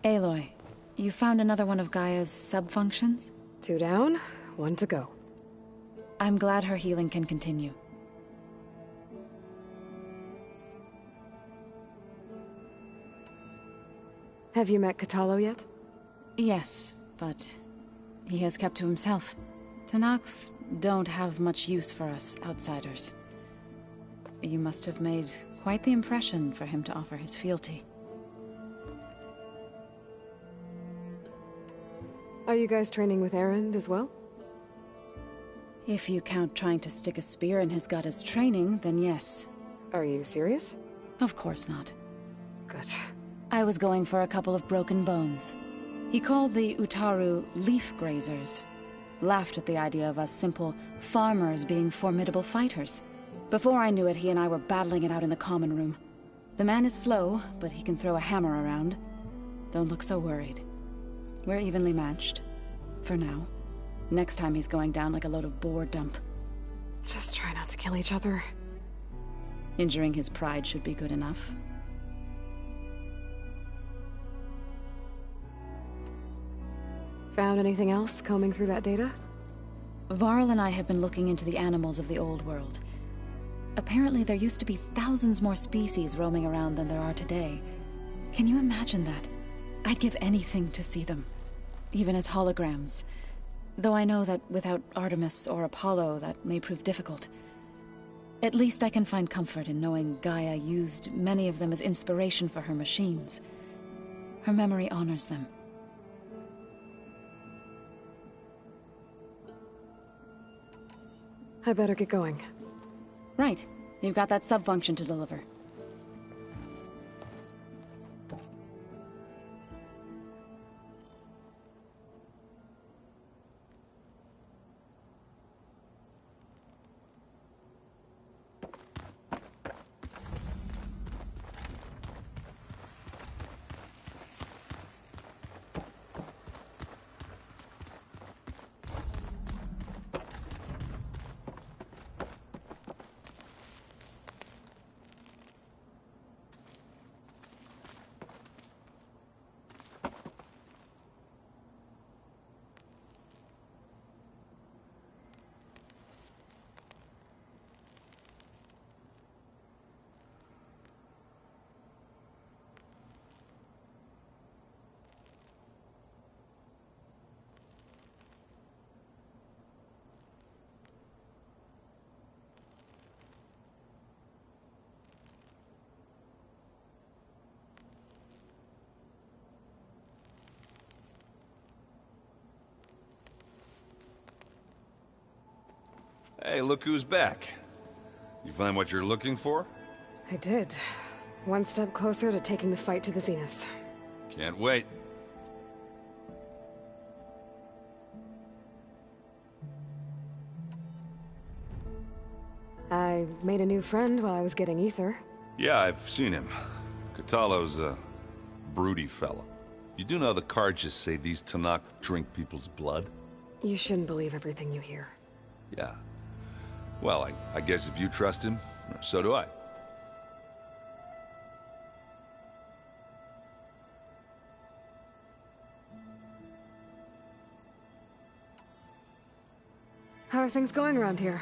Aloy, you found another one of Gaia's sub-functions? 2 down, 1 to go. I'm glad her healing can continue. Have you met Kotallo yet? Yes, but he has kept to himself. Tenakth don't have much use for us outsiders. You must have made quite the impression for him to offer his fealty. Are you guys training with Erend as well? If you count trying to stick a spear in his gut as training, then yes. Are you serious? Of course not. Good. I was going for a couple of broken bones. He called the Utaru leaf grazers. Laughed at the idea of us simple farmers being formidable fighters. Before I knew it, he and I were battling it out in the common room. The man is slow, but he can throw a hammer around. Don't look so worried. We're evenly matched. For now. Next time he's going down like a load of boar dump. Just try not to kill each other. Injuring his pride should be good enough. Found anything else combing through that data? Varl and I have been looking into the animals of the old world. Apparently there used to be thousands more species roaming around than there are today. Can you imagine that? I'd give anything to see them. Even as holograms. Though I know that without Artemis or Apollo, that may prove difficult. At least I can find comfort in knowing Gaia used many of them as inspiration for her machines. Her memory honors them. I better get going. Right. You've got that sub-function to deliver. Hey, look who's back. You find what you're looking for? I did. 1 step closer to taking the fight to the Zeniths. Can't wait. I made a new friend while I was getting ether. Yeah, I've seen him. Kotallo's a broody fella. You do know the cards just say these Tenakth drink people's blood? You shouldn't believe everything you hear. Yeah. Well, I guess if you trust him, so do I. How are things going around here?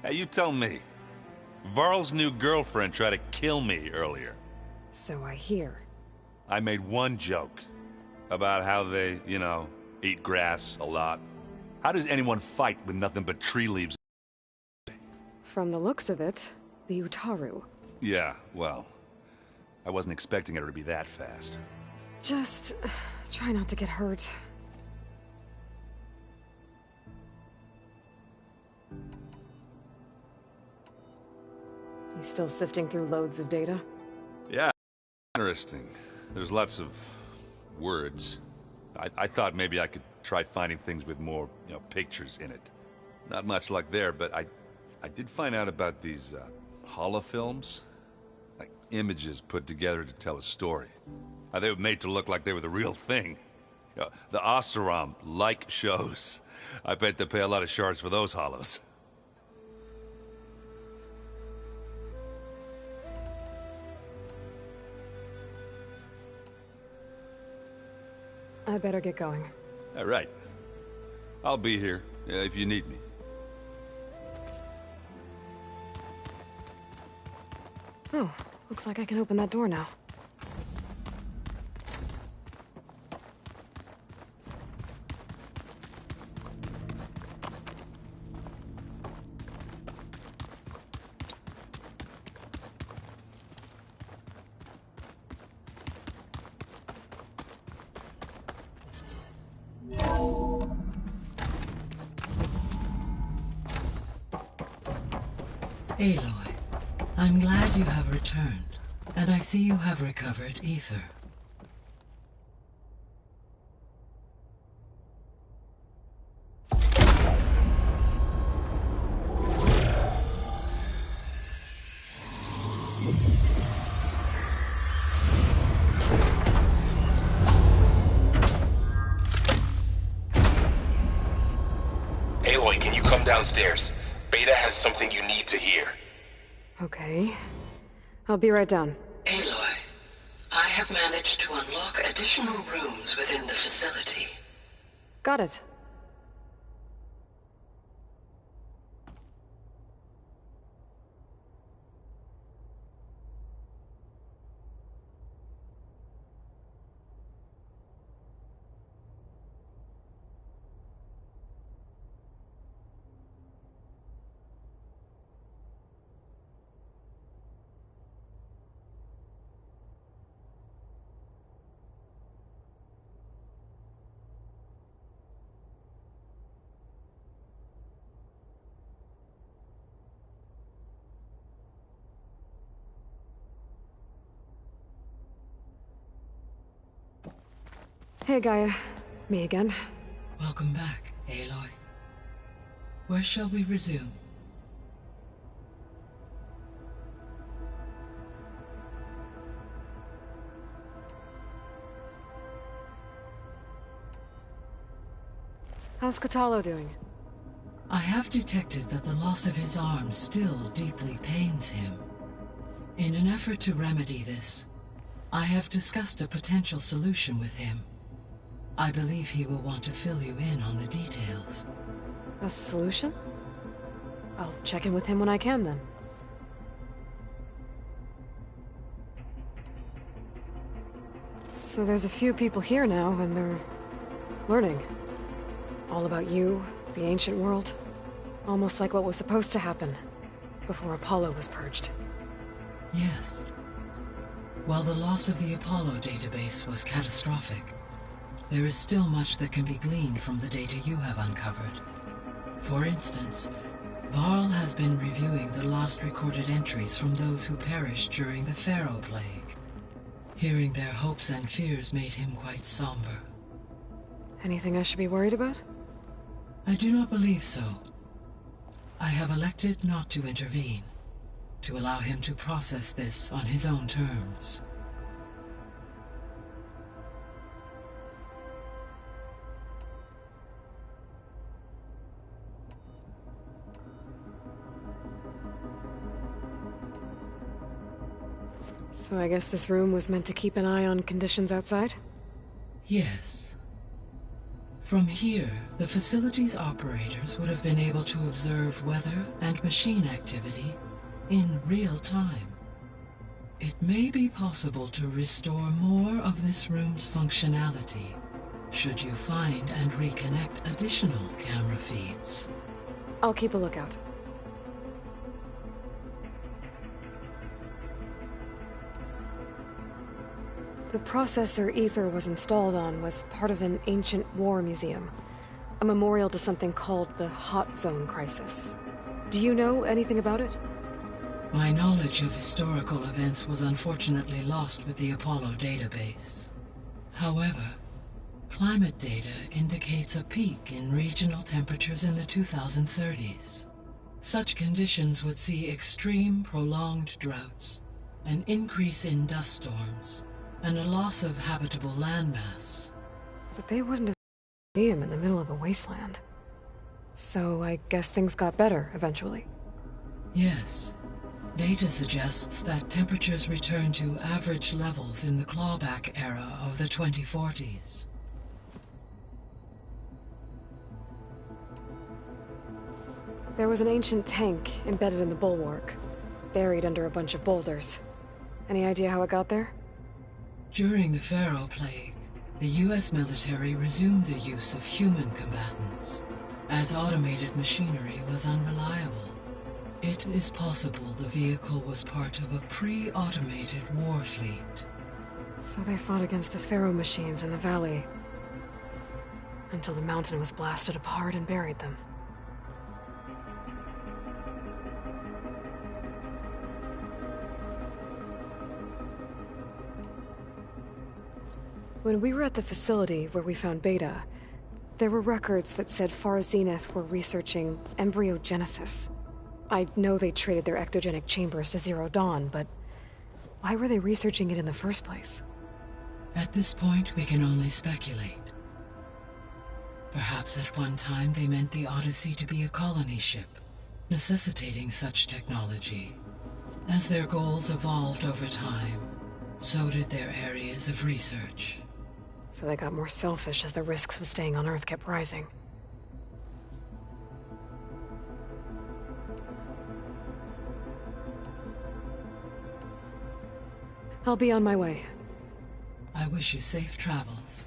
Hey, you tell me. Varl's new girlfriend tried to kill me earlier. So I hear. I made one joke about how they, eat grass a lot. How does anyone fight with nothing but tree leaves? From the looks of it, the Utaru. Yeah, well, I wasn't expecting her to be that fast. Just try not to get hurt. You still sifting through loads of data? Yeah, interesting. There's lots of words. I thought maybe I could try finding things with more, pictures in it. Not much luck there, but I did find out about these holofilms. Like images put together to tell a story. They were made to look like they were the real thing. The Oseram like shows. I bet they pay a lot of shards for those holos. I better get going. All right. I'll be here if you need me. Oh, looks like I can open that door now. Aloy, I'm glad you have returned, and I see you have recovered Ether. Aloy, can you come downstairs? Beta has something you need to hear. Okay. I'll be right down. Aloy, I have managed to unlock additional rooms within the facility. Got it. Hey, Gaia. Me again. Welcome back, Aloy. Where shall we resume? How's Kotallo doing? I have detected that the loss of his arm still deeply pains him. In an effort to remedy this, I have discussed a potential solution with him. I believe he will want to fill you in on the details. A solution? I'll check in with him when I can, then. So there's a few people here now, and they're learning. All about you, the ancient world. Almost like what was supposed to happen before Apollo was purged. Yes. While the loss of the Apollo database was catastrophic, there is still much that can be gleaned from the data you have uncovered. For instance, Varl has been reviewing the last recorded entries from those who perished during the Pharaoh Plague. Hearing their hopes and fears made him quite somber. Anything I should be worried about? I do not believe so. I have elected not to intervene, to allow him to process this on his own terms. So I guess this room was meant to keep an eye on conditions outside? Yes. From here, the facility's operators would have been able to observe weather and machine activity in real time. It may be possible to restore more of this room's functionality, should you find and reconnect additional camera feeds. I'll keep a lookout. The processor Ether was installed on was part of an ancient war museum. A memorial to something called the Hot Zone Crisis. Do you know anything about it? My knowledge of historical events was unfortunately lost with the Apollo database. However, climate data indicates a peak in regional temperatures in the 2030s. Such conditions would see extreme, prolonged droughts, an increase in dust storms, and a loss of habitable landmass. But they wouldn't have a museum in the middle of a wasteland. So I guess things got better eventually. Yes. Data suggests that temperatures returned to average levels in the clawback era of the 2040s. There was an ancient tank embedded in the bulwark, buried under a bunch of boulders. Any idea how it got there? During the Pharaoh Plague, the US military resumed the use of human combatants, as automated machinery was unreliable. It is possible the vehicle was part of a pre-automated war fleet. So they fought against the Pharaoh machines in the valley, until the mountain was blasted apart and buried them. When we were at the facility where we found Beta, there were records that said Far Zenith were researching embryogenesis. I know they traded their ectogenic chambers to Zero Dawn, but why were they researching it in the first place? At this point, we can only speculate. Perhaps at one time they meant the Odyssey to be a colony ship, necessitating such technology. As their goals evolved over time, so did their areas of research. So they got more selfish as the risks of staying on Earth kept rising. I'll be on my way. I wish you safe travels.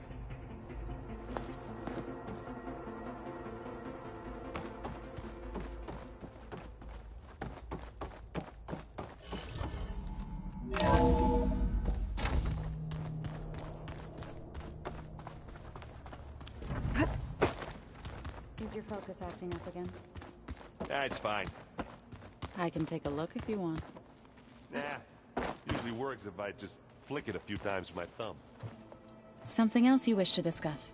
Is your focus acting up again? It's fine. I can take a look if you want. Nah, usually works if I just flick it a few times with my thumb. Something else you wish to discuss?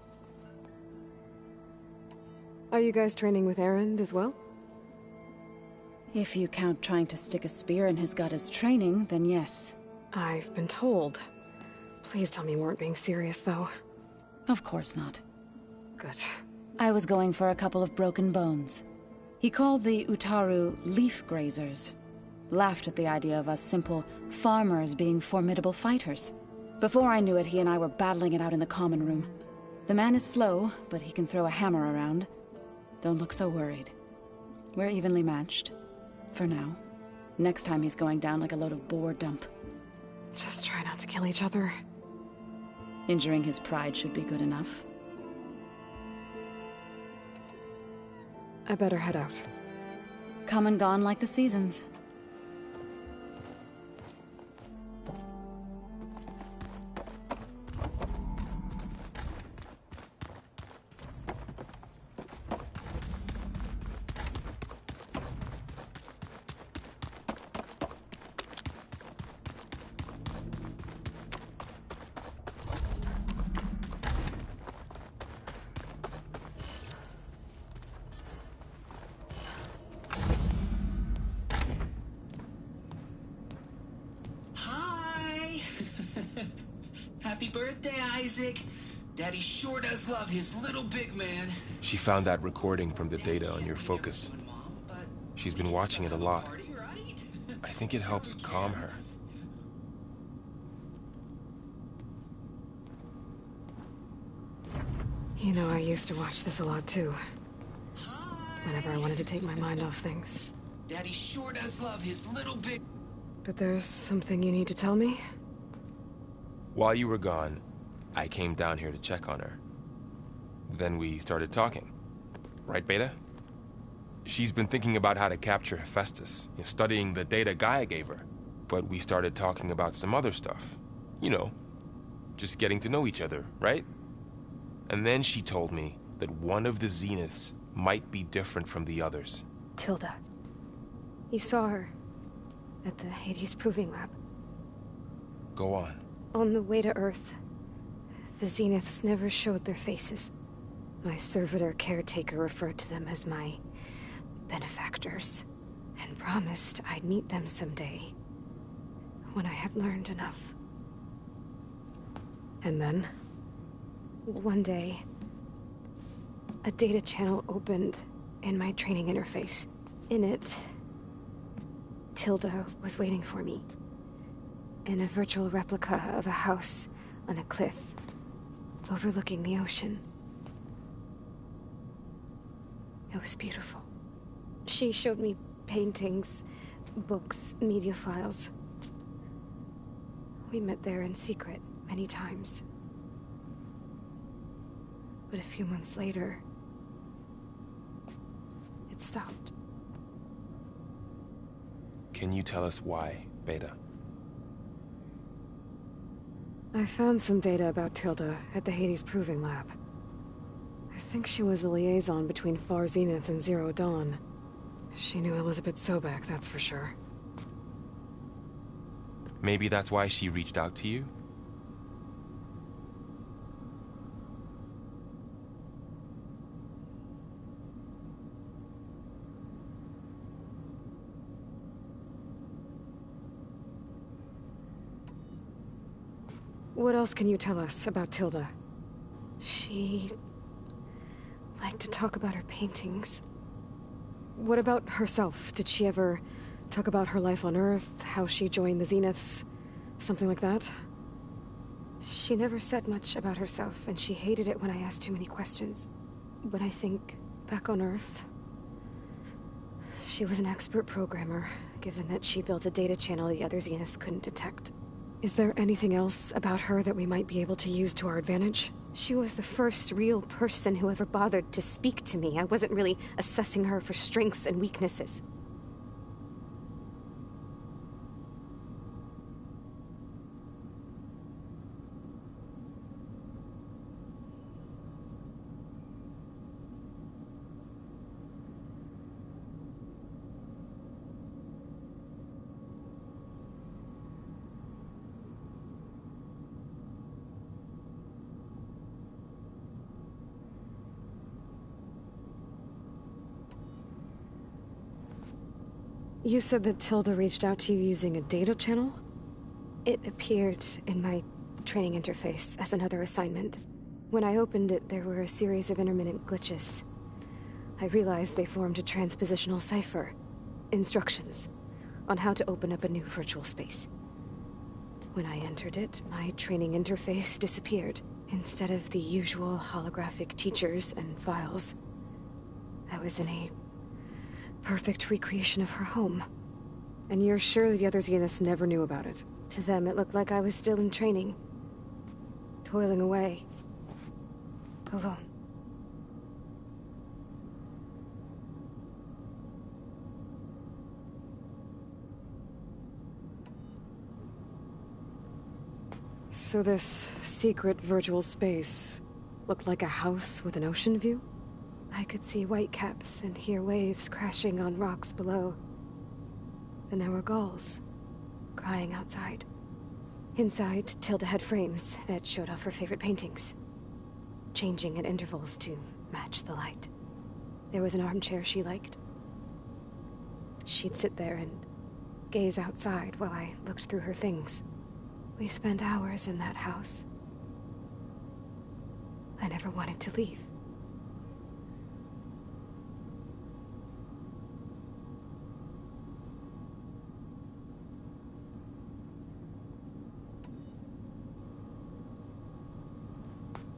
Are you guys training with Erend as well? If you count trying to stick a spear in his gut as training, then yes. I've been told. Please tell me you weren't being serious, though. Of course not. Good. I was going for a couple of broken bones. He called the Utaru leaf grazers. Laughed at the idea of us simple farmers being formidable fighters. Before I knew it, he and I were battling it out in the common room. The man is slow, but he can throw a hammer around. Don't look so worried. We're evenly matched. For now. Next time he's going down like a load of boar dump. Just try not to kill each other. Injuring his pride should be good enough. I better head out. Come and gone like the seasons. Happy birthday, Isaac. Daddy sure does love his little big man. She found that recording from the data on your focus. She's been watching it a lot. I think it helps calm her. You know, I used to watch this a lot too. Whenever I wanted to take my mind off things. Daddy sure does love his little big... But there's something you need to tell me? While you were gone, I came down here to check on her. Then we started talking. Right, Beta? She's been thinking about how to capture Hephaestus, studying the data Gaia gave her. But we started talking about some other stuff. You know, just getting to know each other, right? And then she told me that one of the Zeniths might be different from the others. Tilda. You saw her at the Hades Proving Lab. Go on. On the way to Earth, the Zeniths never showed their faces. My servitor caretaker referred to them as my benefactors, and promised I'd meet them someday, when I had learned enough. And then? One day, a data channel opened in my training interface. In it, Tilda was waiting for me. In a virtual replica of a house on a cliff, overlooking the ocean. It was beautiful. She showed me paintings, books, media files. We met there in secret many times. But a few months later, it stopped. Can you tell us why, Beta? I found some data about Tilda at the Hades Proving Lab. I think she was the liaison between Far Zenith and Zero Dawn. She knew Elizabeth Sobek, that's for sure. Maybe that's why she reached out to you? What else can you tell us about Tilda? She liked to talk about her paintings. What about herself? Did she ever talk about her life on Earth, how she joined the Zeniths, something like that? She never said much about herself, and she hated it when I asked too many questions. But I think, back on Earth, she was an expert programmer, given that she built a data channel the other Zeniths couldn't detect. Is there anything else about her that we might be able to use to our advantage? She was the first real person who ever bothered to speak to me. I wasn't really assessing her for strengths and weaknesses. You said that Tilda reached out to you using a data channel? It appeared in my training interface as another assignment. When I opened it, there were a series of intermittent glitches. I realized they formed a transpositional cipher. Instructions on how to open up a new virtual space. When I entered it, my training interface disappeared. Instead of the usual holographic teachers and files, I was in a perfect recreation of her home. And you're sure the other Zeniths never knew about it? To them, it looked like I was still in training. Toiling away. Alone. So this secret virtual space looked like a house with an ocean view? I could see whitecaps and hear waves crashing on rocks below. And there were gulls, crying outside. Inside, Tilda had frames that showed off her favorite paintings, changing at intervals to match the light. There was an armchair she liked. She'd sit there and gaze outside while I looked through her things. We spent hours in that house. I never wanted to leave.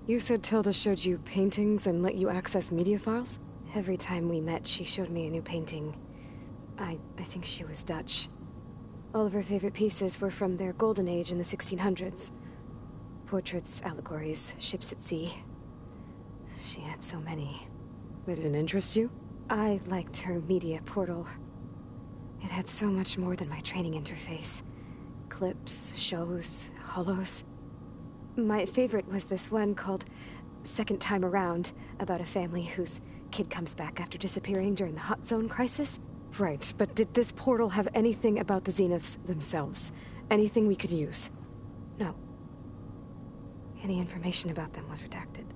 You said Tilda showed you paintings and let you access media files? Every time we met, she showed me a new painting. I think she was Dutch. All of her favorite pieces were from their golden age in the 1600s. Portraits, allegories, ships at sea. She had so many. They didn't interest you? I liked her media portal. It had so much more than my training interface. Clips, shows, holos. My favorite was this one called Second Time Around, about a family whose kid comes back after disappearing during the Hot Zone crisis. Right, but did this portal have anything about the Zeniths themselves? Anything we could use? No. Any information about them was redacted.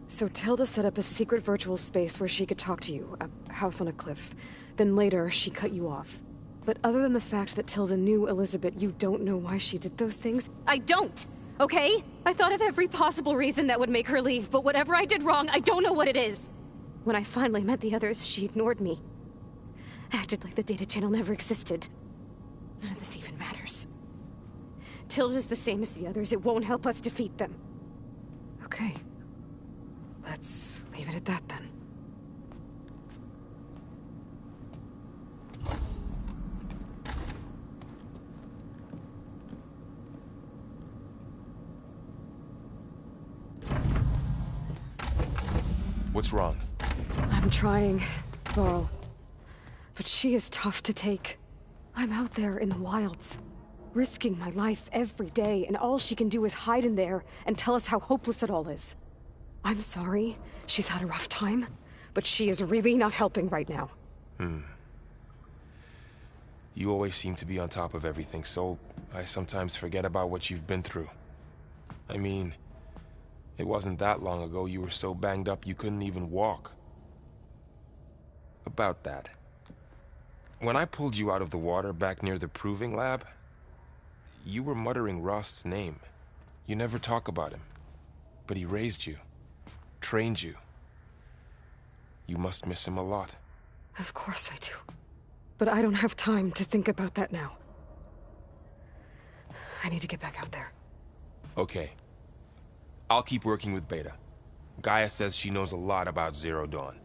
So Tilda set up a secret virtual space where she could talk to you, a house on a cliff. Then later, she cut you off. But other than the fact that Tilda knew Elizabeth, you don't know why she did those things? I don't! Okay? I thought of every possible reason that would make her leave, but whatever I did wrong, I don't know what it is. When I finally met the others, she ignored me. Acted like the data channel never existed. None of this even matters. Tilda's the same as the others. It won't help us defeat them. Okay. Let's leave it at that then. What's wrong? I'm trying, Varl. But she is tough to take. I'm out there in the wilds, risking my life every day, and all she can do is hide in there and tell us how hopeless it all is. I'm sorry, she's had a rough time, but she is really not helping right now. You always seem to be on top of everything, so I sometimes forget about what you've been through. I mean, it wasn't that long ago you were so banged up you couldn't even walk. About that. When I pulled you out of the water back near the proving lab, you were muttering Rost's name. You never talk about him. But he raised you, trained you. You must miss him a lot. Of course I do. But I don't have time to think about that now. I need to get back out there. Okay. I'll keep working with Beta. Gaia says she knows a lot about Zero Dawn.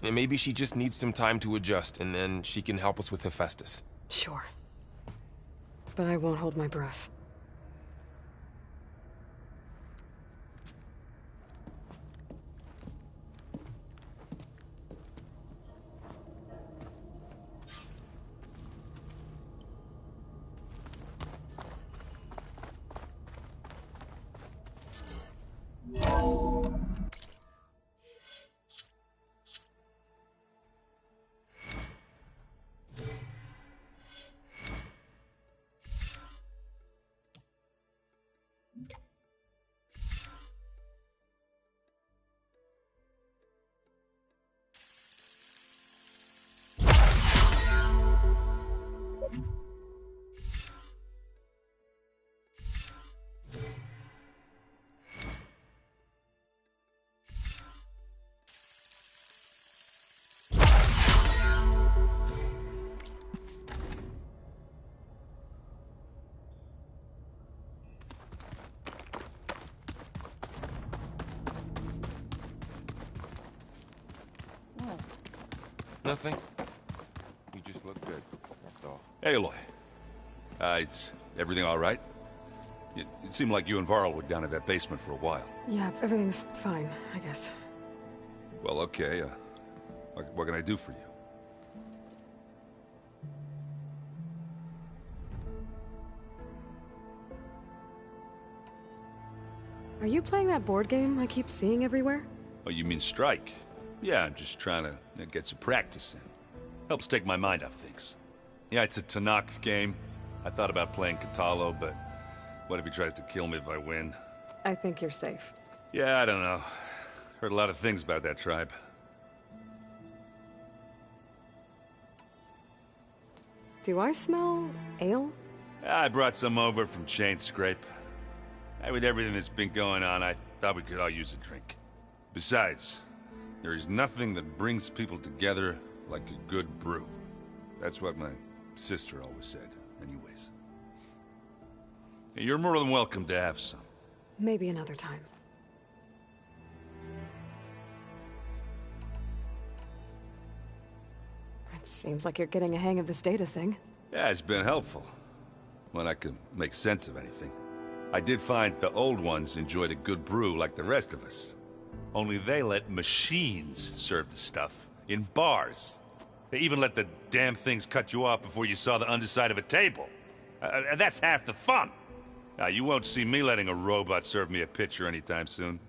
And maybe she just needs some time to adjust, and then she can help us with Hephaestus. Sure. But I won't hold my breath. Nothing. You just look good, that's all. Hey, Aloy. Is everything all right? It seemed like you and Varl were down in that basement for a while. Yeah, everything's fine, I guess. Well, okay. What can I do for you? Are you playing that board game I keep seeing everywhere? Oh, you mean Strike? Yeah, I'm just trying to get some practice in. Helps take my mind off things. Yeah, it's a Tanakh game. I thought about playing Katalo, but what if he tries to kill me if I win? I think you're safe. Yeah, I don't know. Heard a lot of things about that tribe. Do I smell ale? I brought some over from Chain Scrape. With everything that's been going on, I thought we could all use a drink. Besides, there is nothing that brings people together like a good brew. That's what my sister always said, anyways. You're more than welcome to have some. Maybe another time. It seems like you're getting a hang of this data thing. Yeah, it's been helpful. When I could make sense of anything. I did find the old ones enjoyed a good brew like the rest of us. Only they let machines serve the stuff in bars. They even let the damn things cut you off before you saw the underside of a table. And that's half the fun. You won't see me letting a robot serve me a pitcher anytime soon.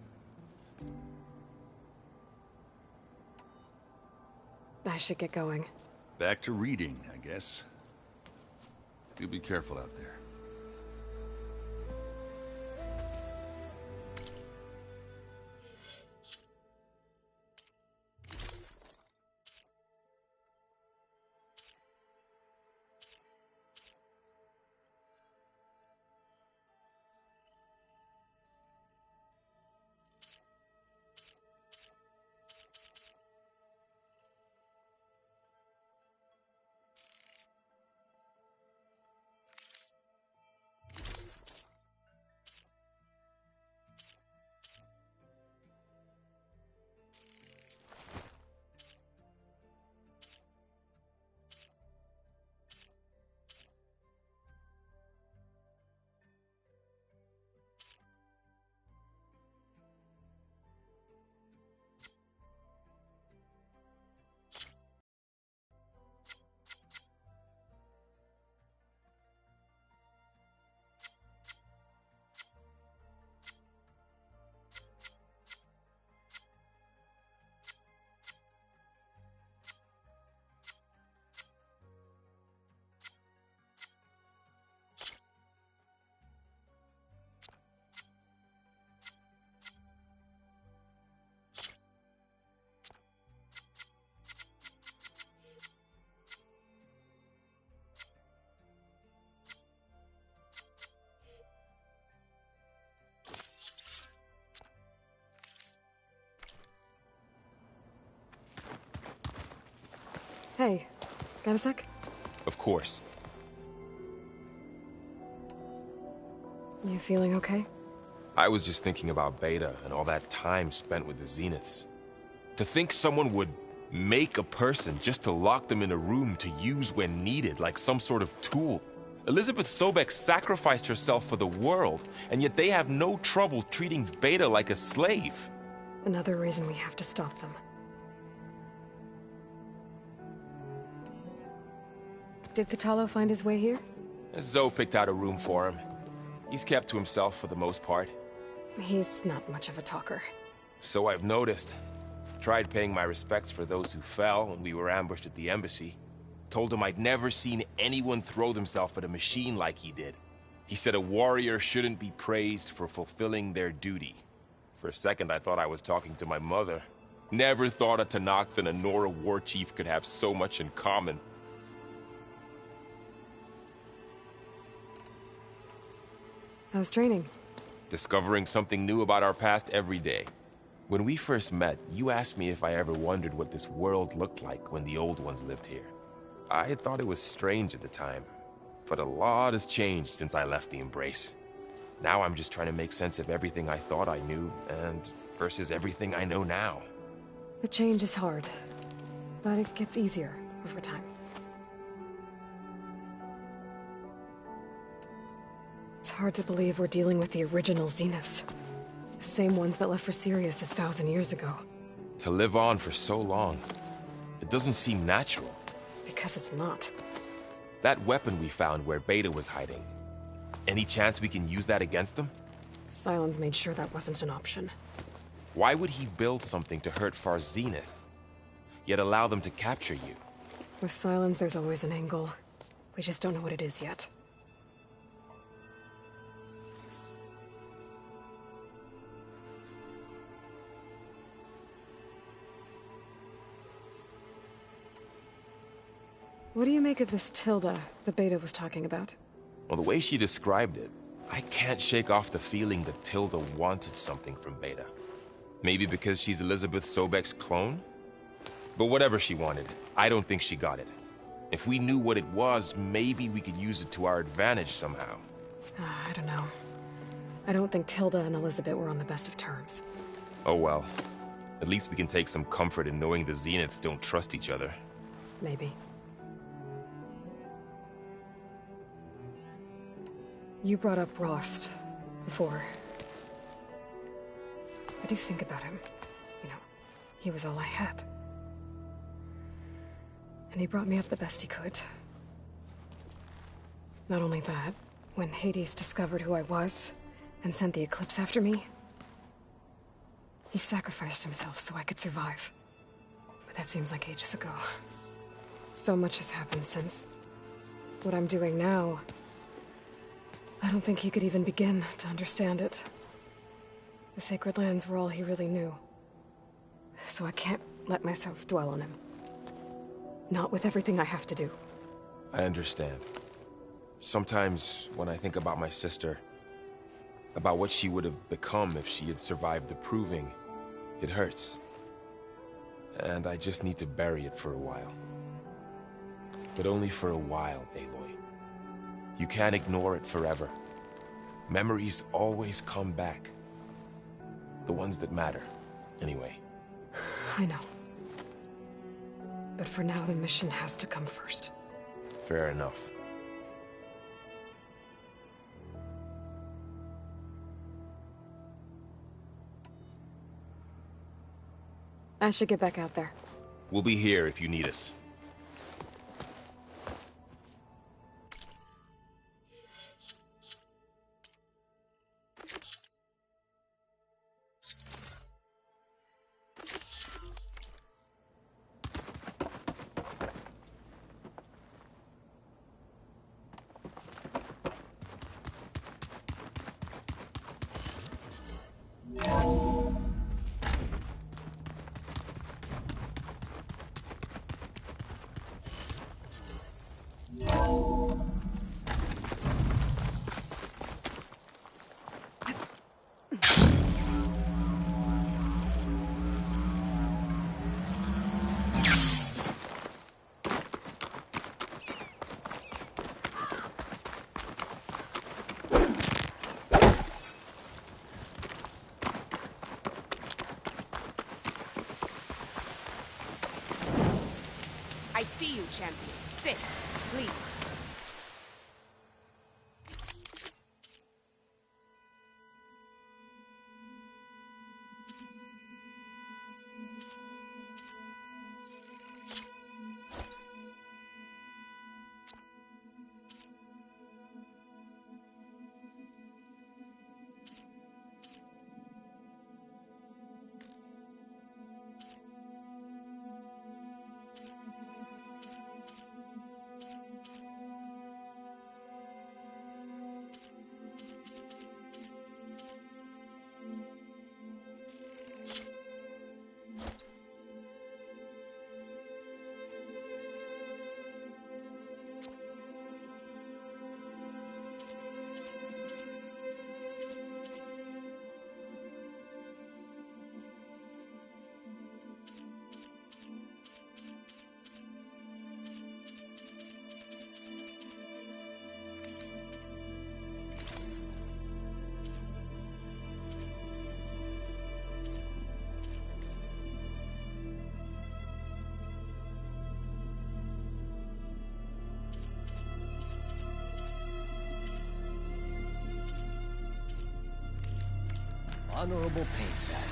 I should get going. Back to reading, I guess. Do be careful out there. Hey, got a sec? Of course. You feeling okay? I was just thinking about Beta and all that time spent with the Zeniths. To think someone would make a person just to lock them in a room to use when needed, like some sort of tool. Elizabeth Sobek sacrificed herself for the world, and yet they have no trouble treating Beta like a slave. Another reason we have to stop them. Did Kotallo find his way here? Zoe picked out a room for him. He's kept to himself for the most part. He's not much of a talker. So I've noticed. Tried paying my respects for those who fell when we were ambushed at the embassy. Told him I'd never seen anyone throw themselves at a machine like he did. He said a warrior shouldn't be praised for fulfilling their duty. For a second I thought I was talking to my mother. Never thought a Tenakth and a Nora war chief could have so much in common. How's training? Discovering something new about our past every day. When we first met, you asked me if I ever wondered what this world looked like when the old ones lived here. I thought it was strange at the time, but a lot has changed since I left the Embrace. Now I'm just trying to make sense of everything I thought I knew, and versus everything I know now. The change is hard, but it gets easier over time. It's hard to believe we're dealing with the original Zeniths. The same ones that left for Sirius 1,000 years ago. To live on for so long, it doesn't seem natural. Because it's not. That weapon we found where Beta was hiding, any chance we can use that against them? Sylens made sure that wasn't an option. Why would he build something to hurt Far Zenith, yet allow them to capture you? With Sylens, there's always an angle. We just don't know what it is yet. What do you make of this Tilda the Beta was talking about? Well, the way she described it, I can't shake off the feeling that Tilda wanted something from Beta. Maybe because she's Elizabeth Sobek's clone? But whatever she wanted, I don't think she got it. If we knew what it was, maybe we could use it to our advantage somehow. I don't know. I don't think Tilda and Elizabeth were on the best of terms. Oh well. At least we can take some comfort in knowing the Zeniths don't trust each other. Maybe. You brought up Rost before. I do think about him. You know, he was all I had. And he brought me up the best he could. Not only that, when Hades discovered who I was and sent the Eclipse after me, he sacrificed himself so I could survive. But that seems like ages ago. So much has happened since. What I'm doing now, I don't think he could even begin to understand it. The Sacred Lands were all he really knew. So I can't let myself dwell on him. Not with everything I have to do. I understand. Sometimes, when I think about my sister, about what she would have become if she had survived the Proving, it hurts. And I just need to bury it for a while. But only for a while, Aloy. You can't ignore it forever. Memories always come back. The ones that matter, anyway. I know. But for now, the mission has to come first. Fair enough. I should get back out there. We'll be here if you need us. I see you, champion. Sit, please. Honorable paint badge.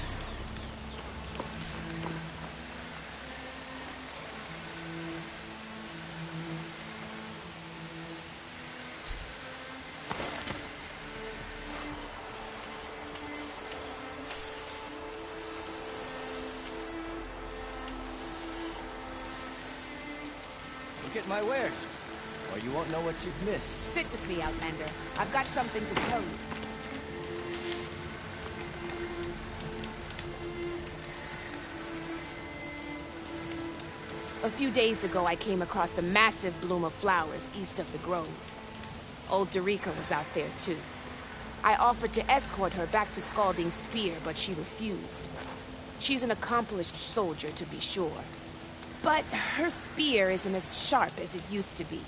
Look at my wares, or you won't know what you've missed. Sit with me, Outlander. I've got something to tell you. A few days ago, I came across a massive bloom of flowers east of the grove. Old Darika was out there, too. I offered to escort her back to Scalding Spear, but she refused. She's an accomplished soldier, to be sure. But her spear isn't as sharp as it used to be,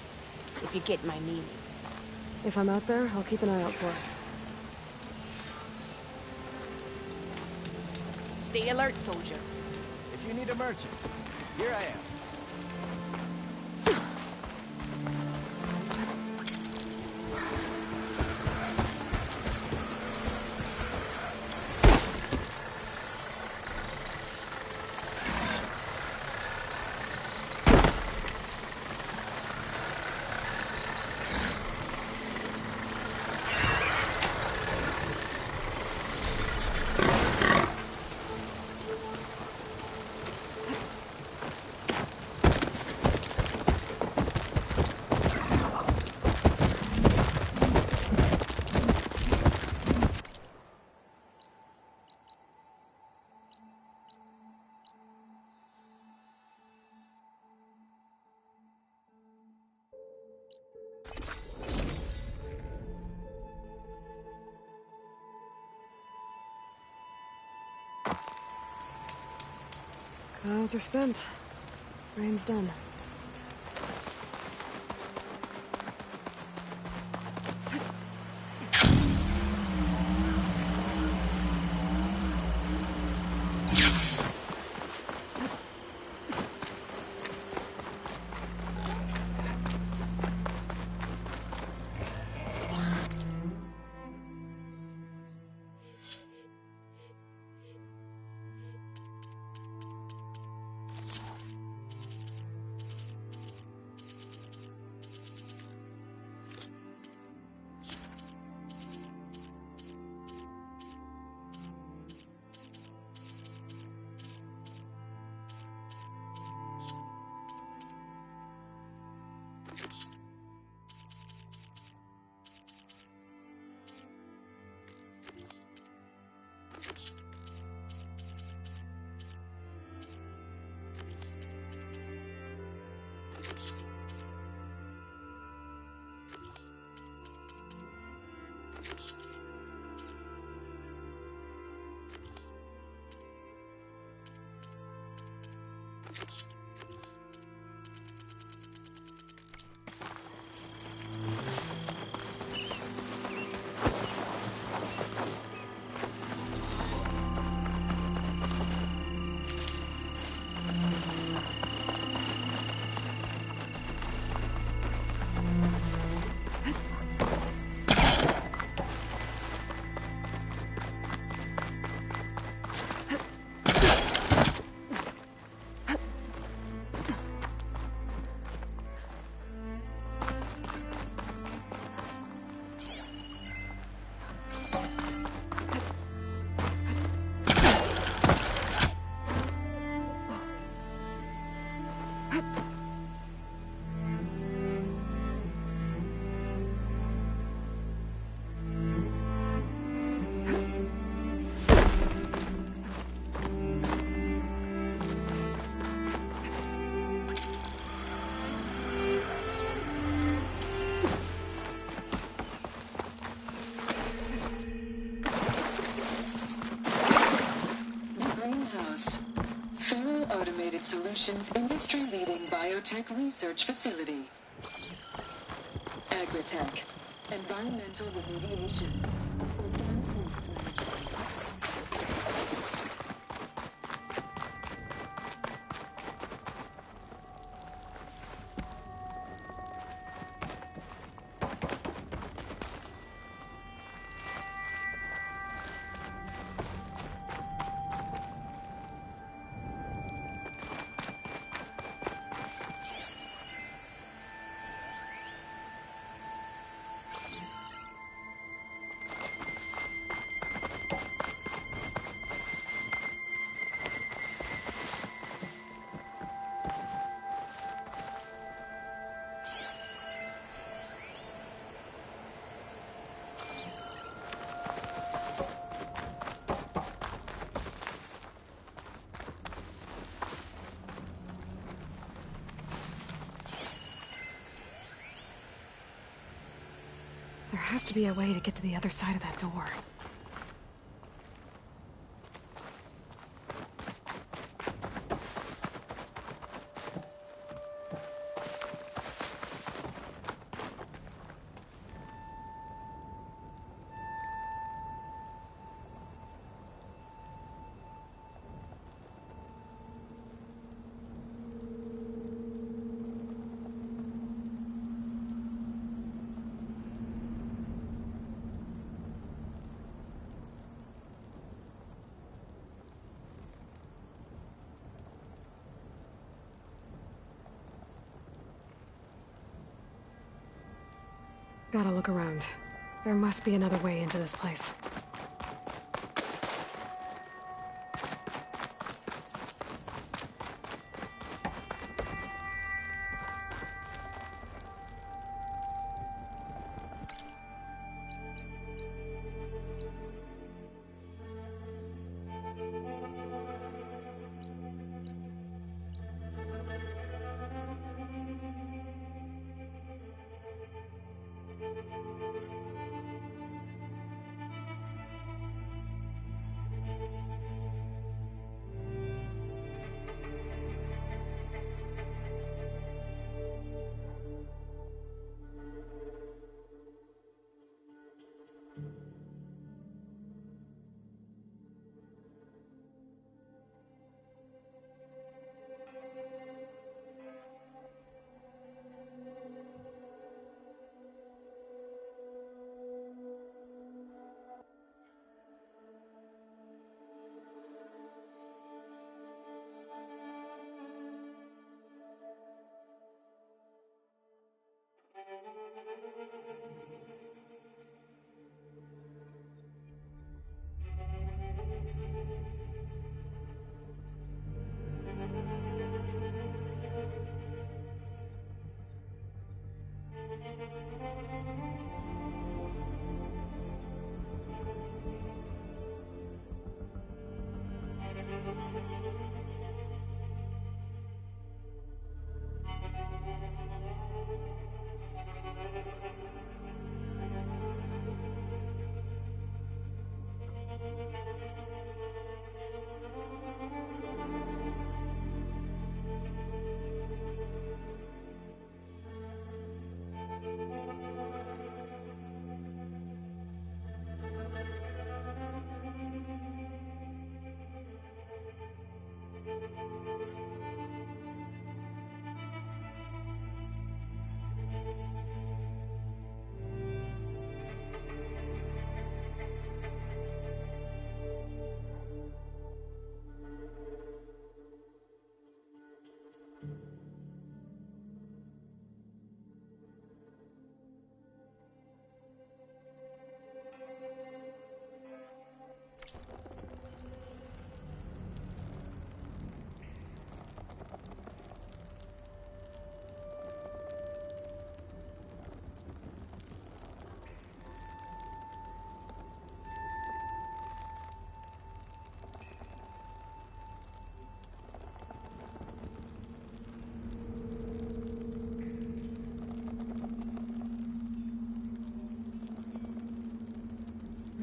if you get my meaning. If I'm out there, I'll keep an eye out for it. Stay alert, soldier. If you need a merchant, here I am. Clouds are spent. Rain's done. Solutions industry-leading biotech research facility. Agritech. Environmental remediation. There has to be a way to get to the other side of that door. Gotta look around. There must be another way into this place.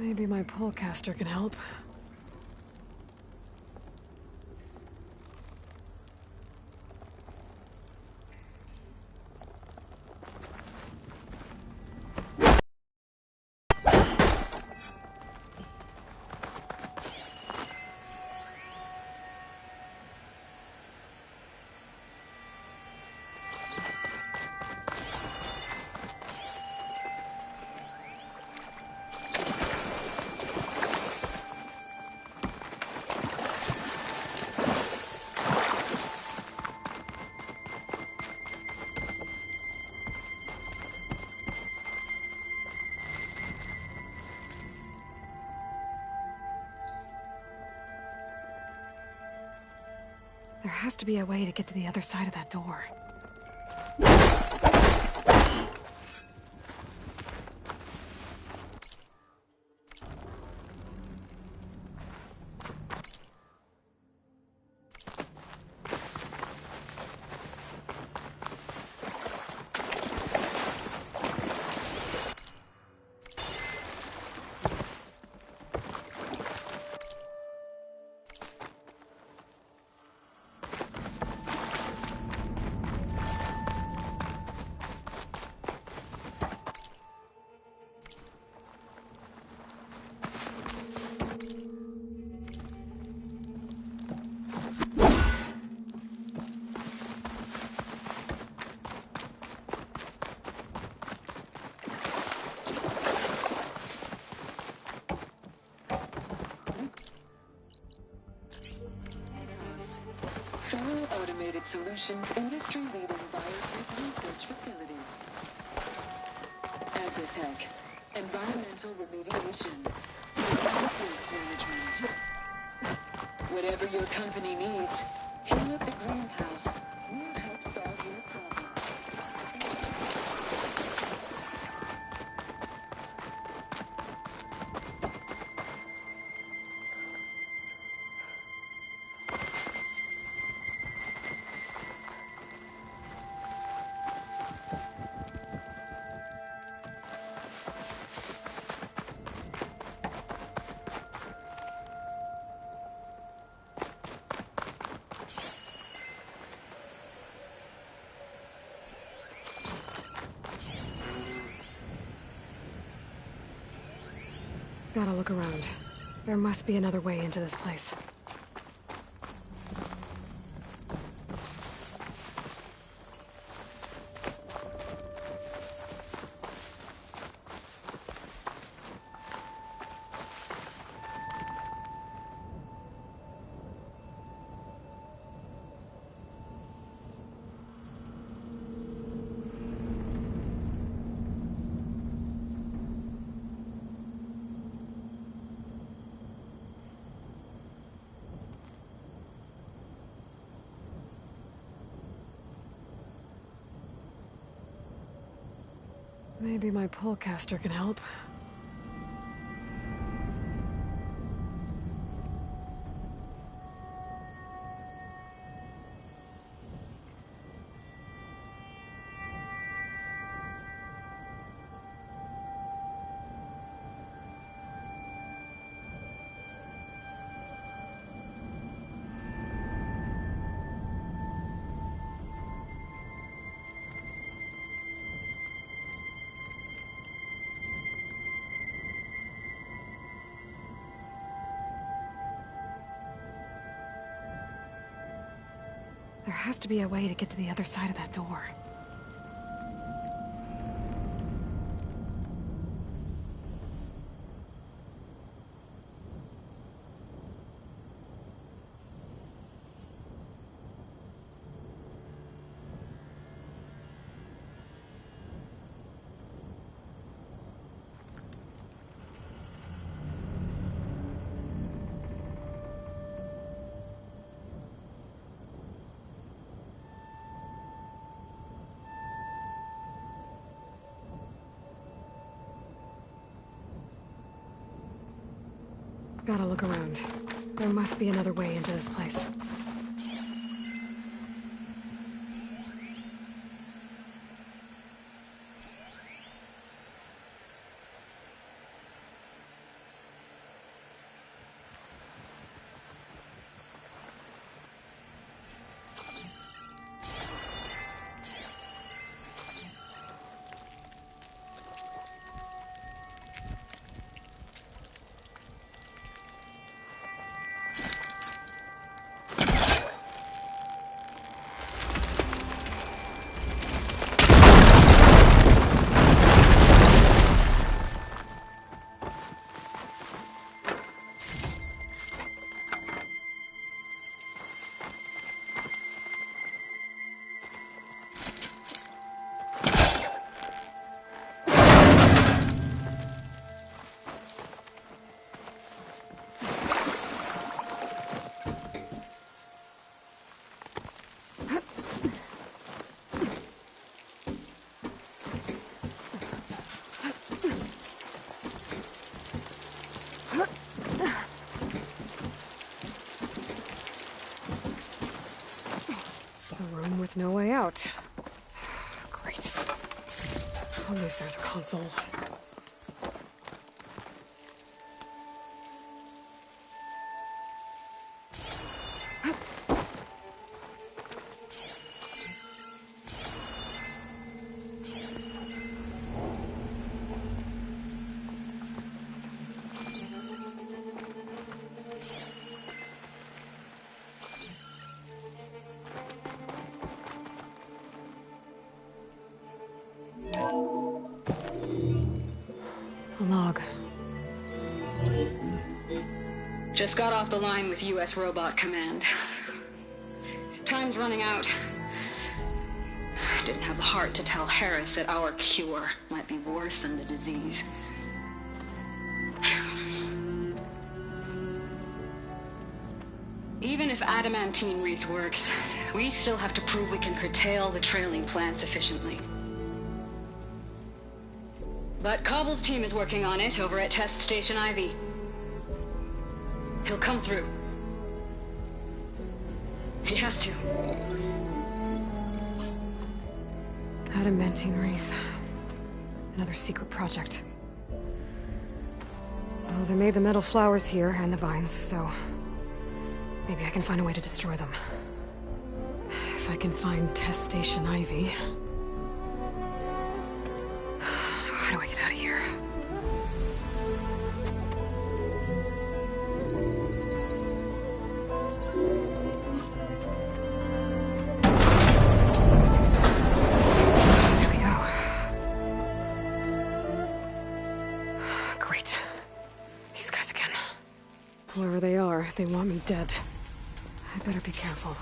Maybe my polecaster can help. There has to be a way to get to the other side of that door. Federal Automated Solutions industry-leading biotech research facility. Agrotech, environmental remediation, waste management. Whatever your company needs, here at the greenhouse, we'll help solve your problem. Gotta look around. There must be another way into this place. Maybe my polecaster can help. There has to be a way to get to the other side of that door. Gotta look around. There must be another way into this place. A room with no way out. Great. At least there's a console. A log. Just got off the line with U.S. Robot Command. Time's running out. Didn't have the heart to tell Harris that our cure might be worse than the disease. Even if adamantine wreath works, we still have to prove we can curtail the trailing plants efficiently. But Cobble's team is working on it over at Test Station Ivy. He'll come through. He has to. Adamantine wreath. Another secret project. Well, they made the metal flowers here and the vines, so maybe I can find a way to destroy them. If I can find Test Station Ivy. How do I get out of here? There we go. Great. These guys again. Whoever they are, they want me dead. I better be careful.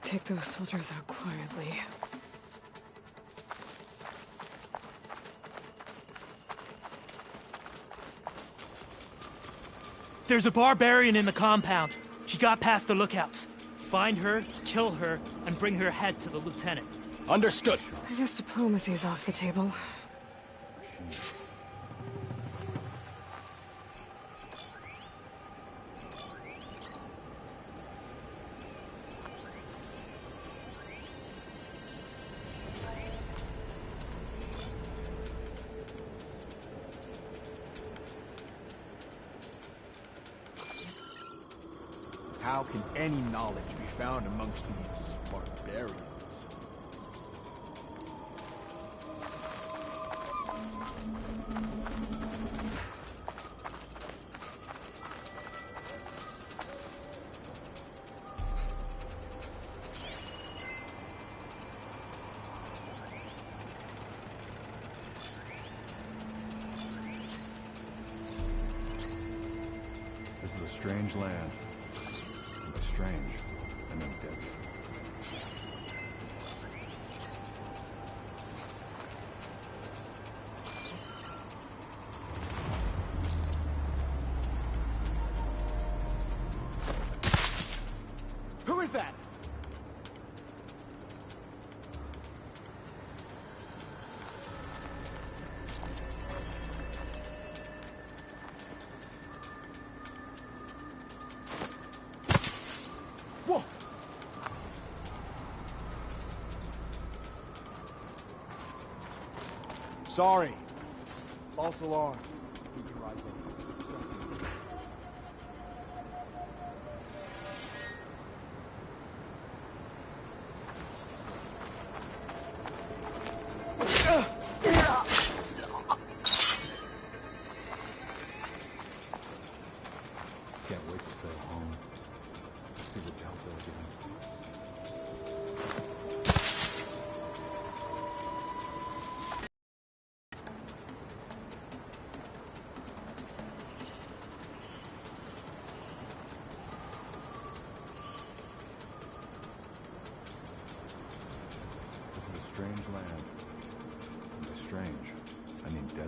Take those soldiers out quietly. There's a barbarian in the compound. She got past the lookouts. Find her, kill her, and bring her head to the lieutenant. Understood. I guess diplomacy's off the table. How can any knowledge be found amongst these barbarians? This is a strange land. Strange, and then dead. Who is that? Whoa! Sorry. False alarm. You can rise up.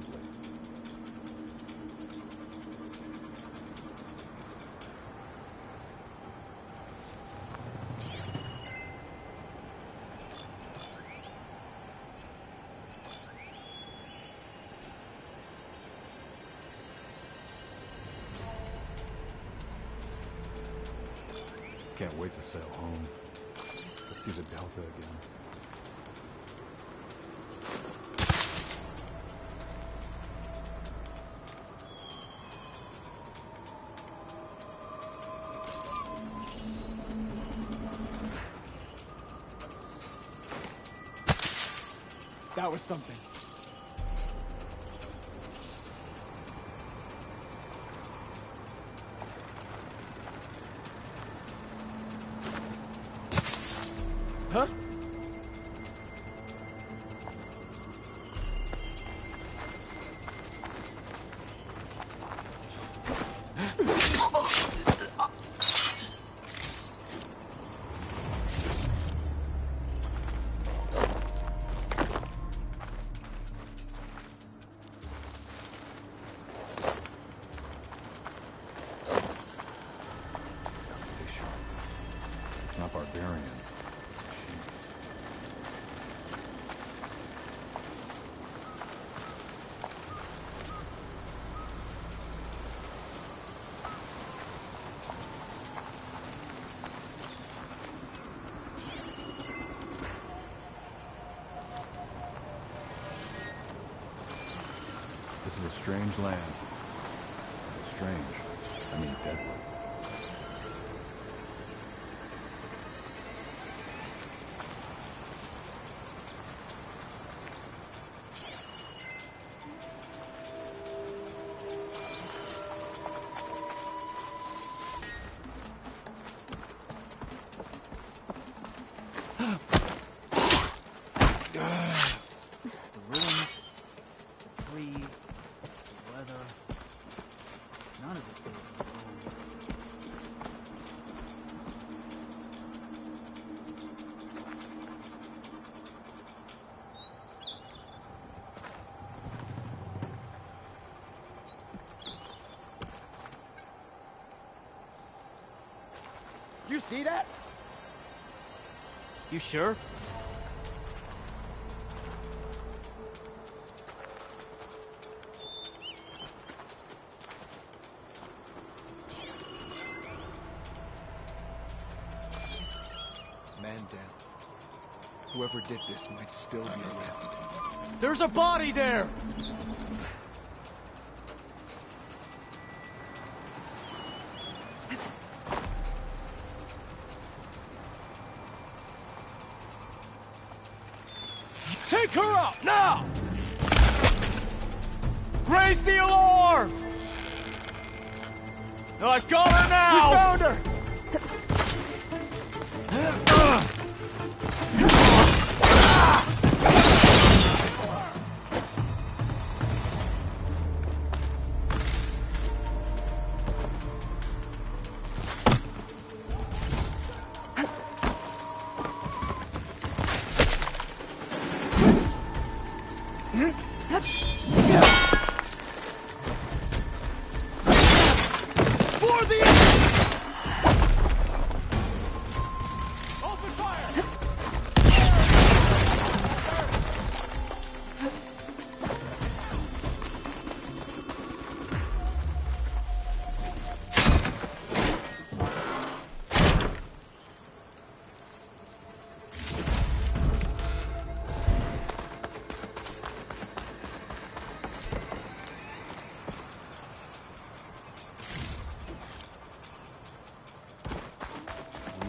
deadly. Can't wait to sail home. To see the Delta again. That was something. Huh? It's not barbarians. This is a strange land. Strange. I mean deadly. You see that? You sure? Man down. Whoever did this might still be around. There's a body there! Take her out, now! Raise the alarm! I've got her now! We found her! For the open fire!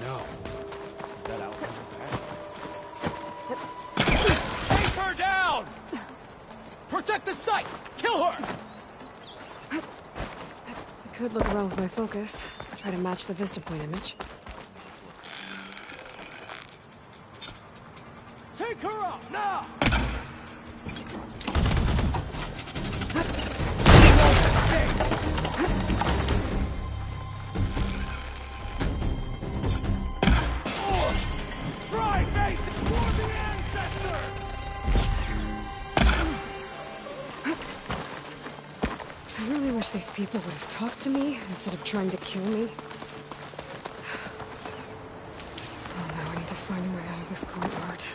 No. Is that Outlander back? Take her down! Protect the site! Kill her! I could look around with my focus. Try to match the Vista Point image. Take her out, now! Try facing toward the ancestor! I really wish these people would have talked to me instead of trying to kill me. Oh no, I need to find a way out of this courtyard.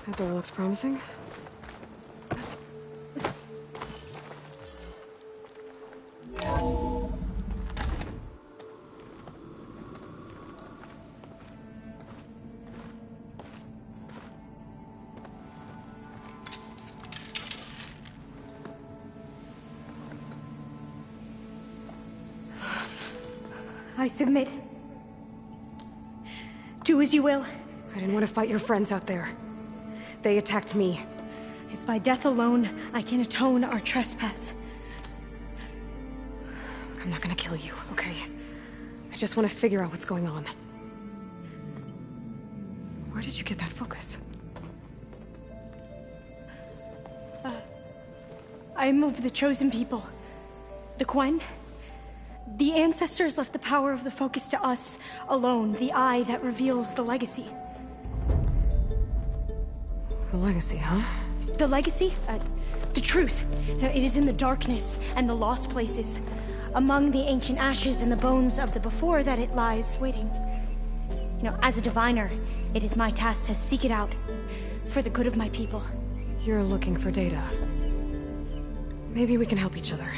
That door looks promising. I submit. Do as you will. I didn't want to fight your friends out there. They attacked me. If by death alone I can atone our trespass. I'm not gonna kill you, okay? I just want to figure out what's going on. Where did you get that focus? I am of the chosen people. The Quen. The ancestors left the power of the focus to us alone, the eye that reveals the legacy. The legacy, huh? The legacy? The truth. It is in the darkness and the lost places. Among the ancient ashes and the bones of the before that it lies waiting. As a diviner, it is my task to seek it out. For the good of my people. You're looking for data. Maybe we can help each other.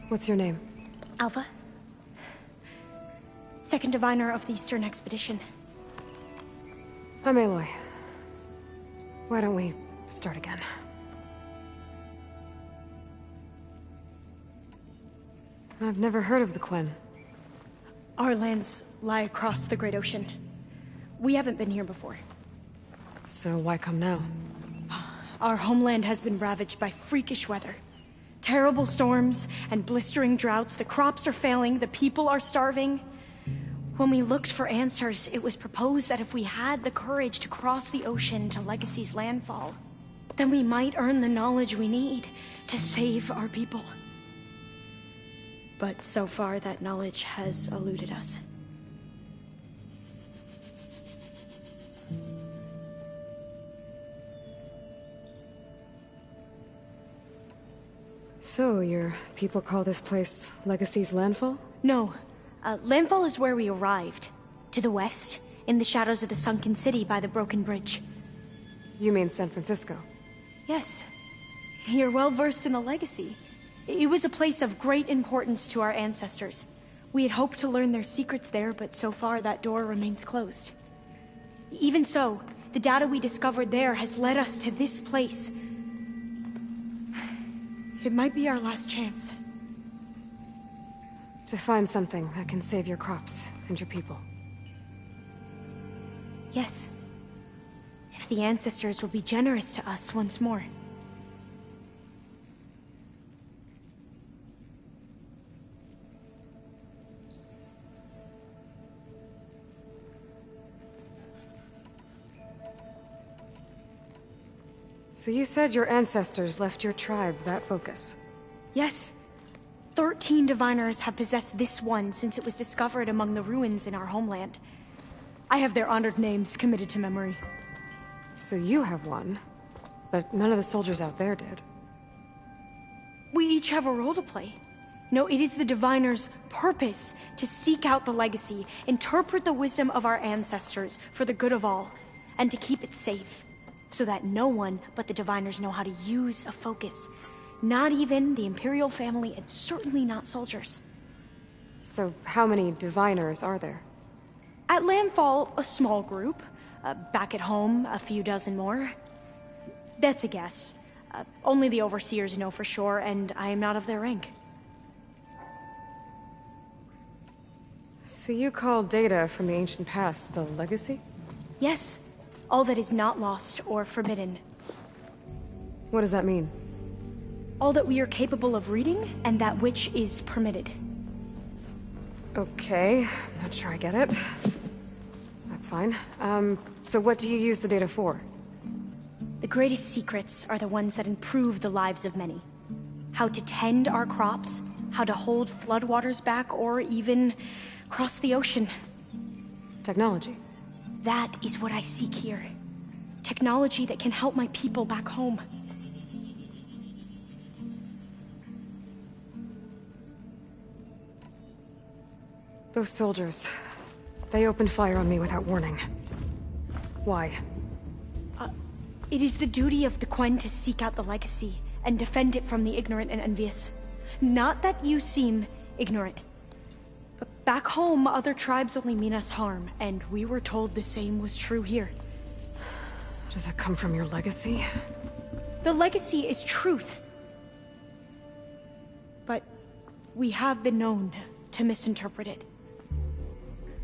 What's your name? Alva. Second diviner of the Eastern Expedition. I'm Aloy. Why don't we start again? I've never heard of the Quen. Our lands lie across the Great Ocean. We haven't been here before. So why come now? Our homeland has been ravaged by freakish weather. Terrible storms and blistering droughts. The crops are failing, the people are starving. When we looked for answers, it was proposed that if we had the courage to cross the ocean to Legacy's landfall, then we might earn the knowledge we need to save our people. But so far, that knowledge has eluded us. So, your people call this place Legacy's landfall? No. Landfall is where we arrived. To the west, in the shadows of the sunken city by the broken bridge. You mean San Francisco? Yes. You're well versed in the Legacy. It was a place of great importance to our ancestors. We had hoped to learn their secrets there, but so far that door remains closed. Even so, the data we discovered there has led us to this place. It might be our last chance. To find something that can save your crops and your people. Yes. If the ancestors will be generous to us once more. So you said your ancestors left your tribe that focus? Yes. 13 diviners have possessed this one since it was discovered among the ruins in our homeland. I have their honored names committed to memory. So you have one, but none of the soldiers out there did. We each have a role to play. No, it is the diviner's purpose to seek out the legacy, interpret the wisdom of our ancestors for the good of all, and to keep it safe, so that no one but the diviners know how to use a focus. Not even the Imperial family, and certainly not soldiers. So how many diviners are there? At Landfall, a small group. Back at home, a few dozen more. That's a guess. Only the overseers know for sure, and I am not of their rank. So you call data from the ancient past the legacy? Yes. All that is not lost or forbidden. What does that mean? All that we are capable of reading, and that which is permitted. Okay, I'm not sure I get it. That's fine. So what do you use the data for? The greatest secrets are the ones that improve the lives of many. How to tend our crops, how to hold floodwaters back, or even cross the ocean. Technology. That is what I seek here. Technology that can help my people back home. Those soldiers, they opened fire on me without warning. Why? It is the duty of the Quen to seek out the legacy and defend it from the ignorant and envious. Not that you seem ignorant. But back home, other tribes only mean us harm, and we were told the same was true here. Does that come from your legacy? The legacy is truth. But we have been known to misinterpret it.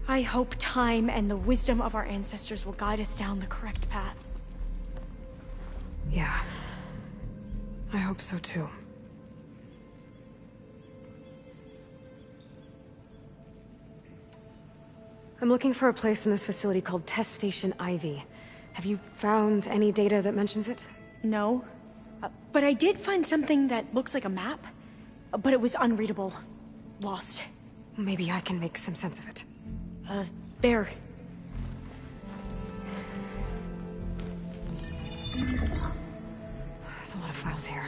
I hope time and the wisdom of our ancestors will guide us down the correct path. Yeah. I hope so too. I'm looking for a place in this facility called Test Station Ivy. Have you found any data that mentions it? No. But I did find something that looks like a map. But it was unreadable. Lost. Maybe I can make some sense of it. There. There's a lot of files here.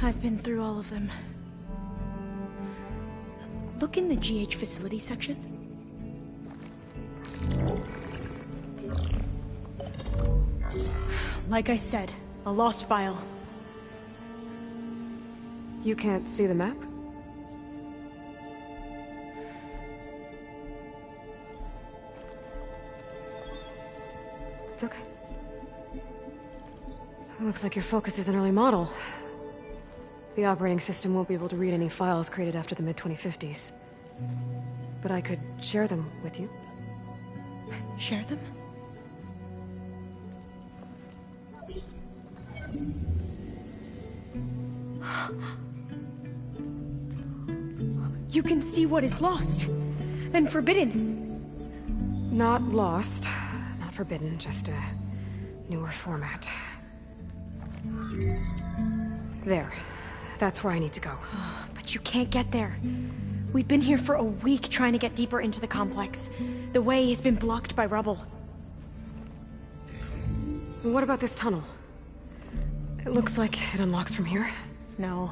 I've been through all of them. Look in the GH facility section. Like I said, a lost file. You can't see the map? It's okay. It looks like your focus is an early model. The operating system won't be able to read any files created after the mid-2050s. But I could share them with you. Share them? You can see what is lost and forbidden. Not lost, not forbidden, just a newer format. There. That's where I need to go. But you can't get there. We've been here for a week trying to get deeper into the complex. The way has been blocked by rubble. What about this tunnel? It looks like it unlocks from here. No.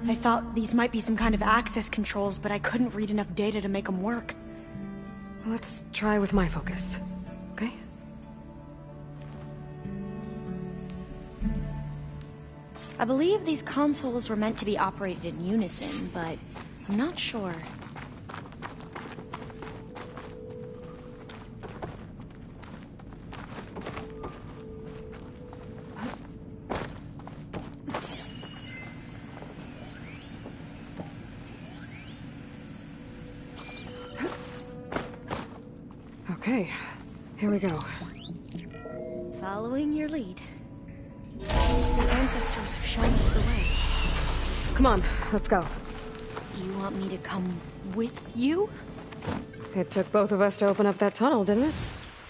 I thought these might be some kind of access controls, but I couldn't read enough data to make them work. Let's try with my focus, okay? I believe these consoles were meant to be operated in unison, but I'm not sure. Okay, here we go. Following your lead. The ancestors have shown us the way. Come on, let's go. You want me to come with you? It took both of us to open up that tunnel, didn't it?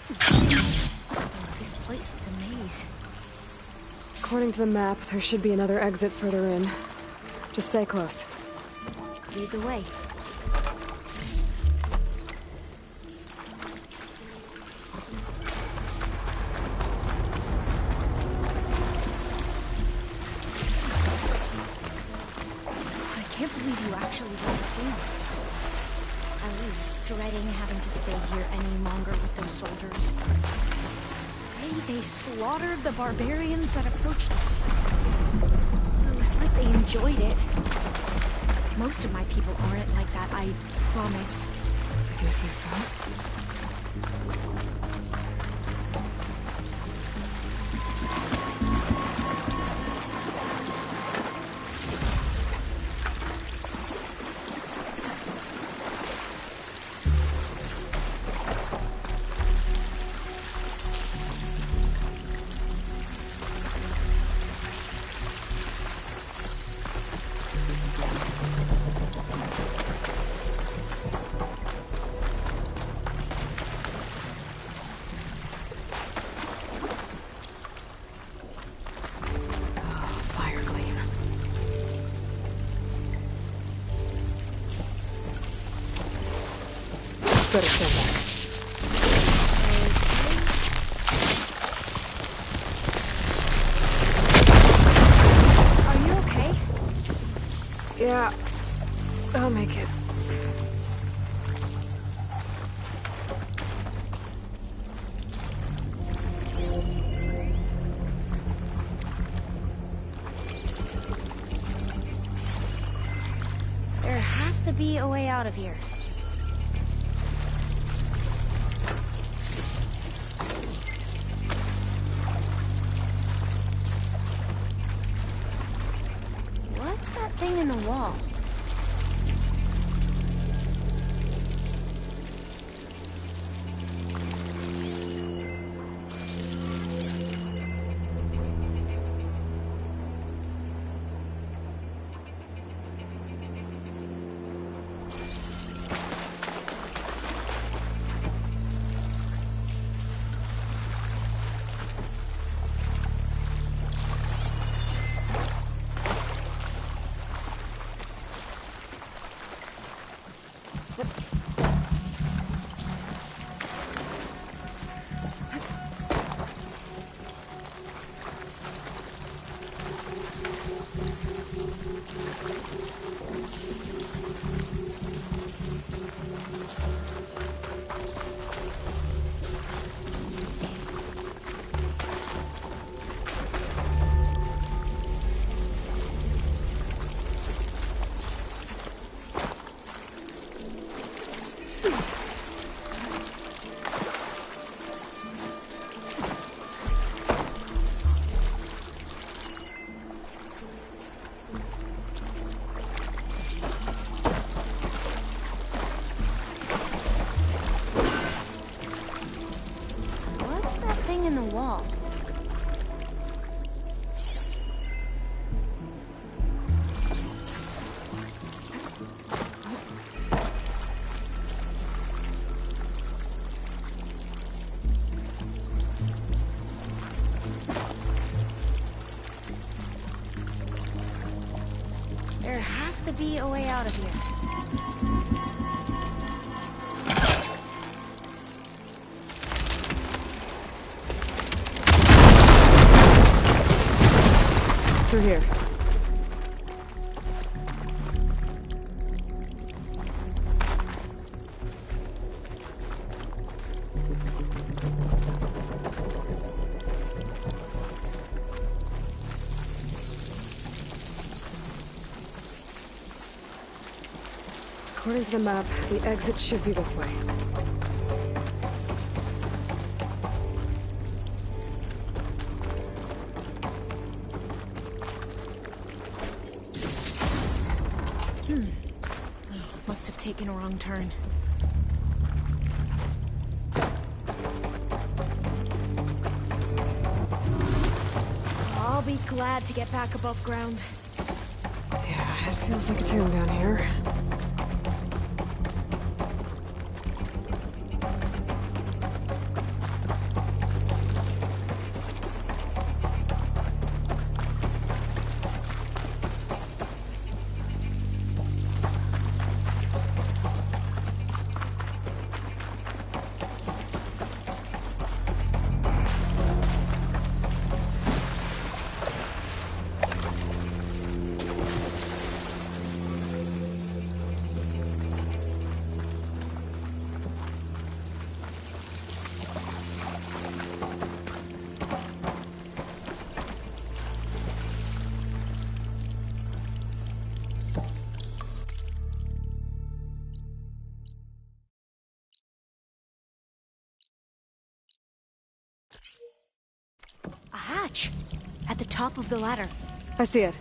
Oh, this place is a maze. According to the map, there should be another exit further in. Just stay close. Lead the way. I can't believe you actually went through. I was dreading having to stay here any longer with those soldiers. They slaughtered the barbarians that approached the site. It was like they enjoyed it. Most of my people aren't like that, I promise. If you say so. Better stand back. Are you okay? Yeah, I'll make it. There has to be a way out of here. What's that thing in the wall? In the wall. There has to be a way out of here. Through here. According to the map, the exit should be this way. Must have taken a wrong turn. I'll be glad to get back above ground. Yeah, it feels like a tomb down here. A hatch! At the top of the ladder. I see it.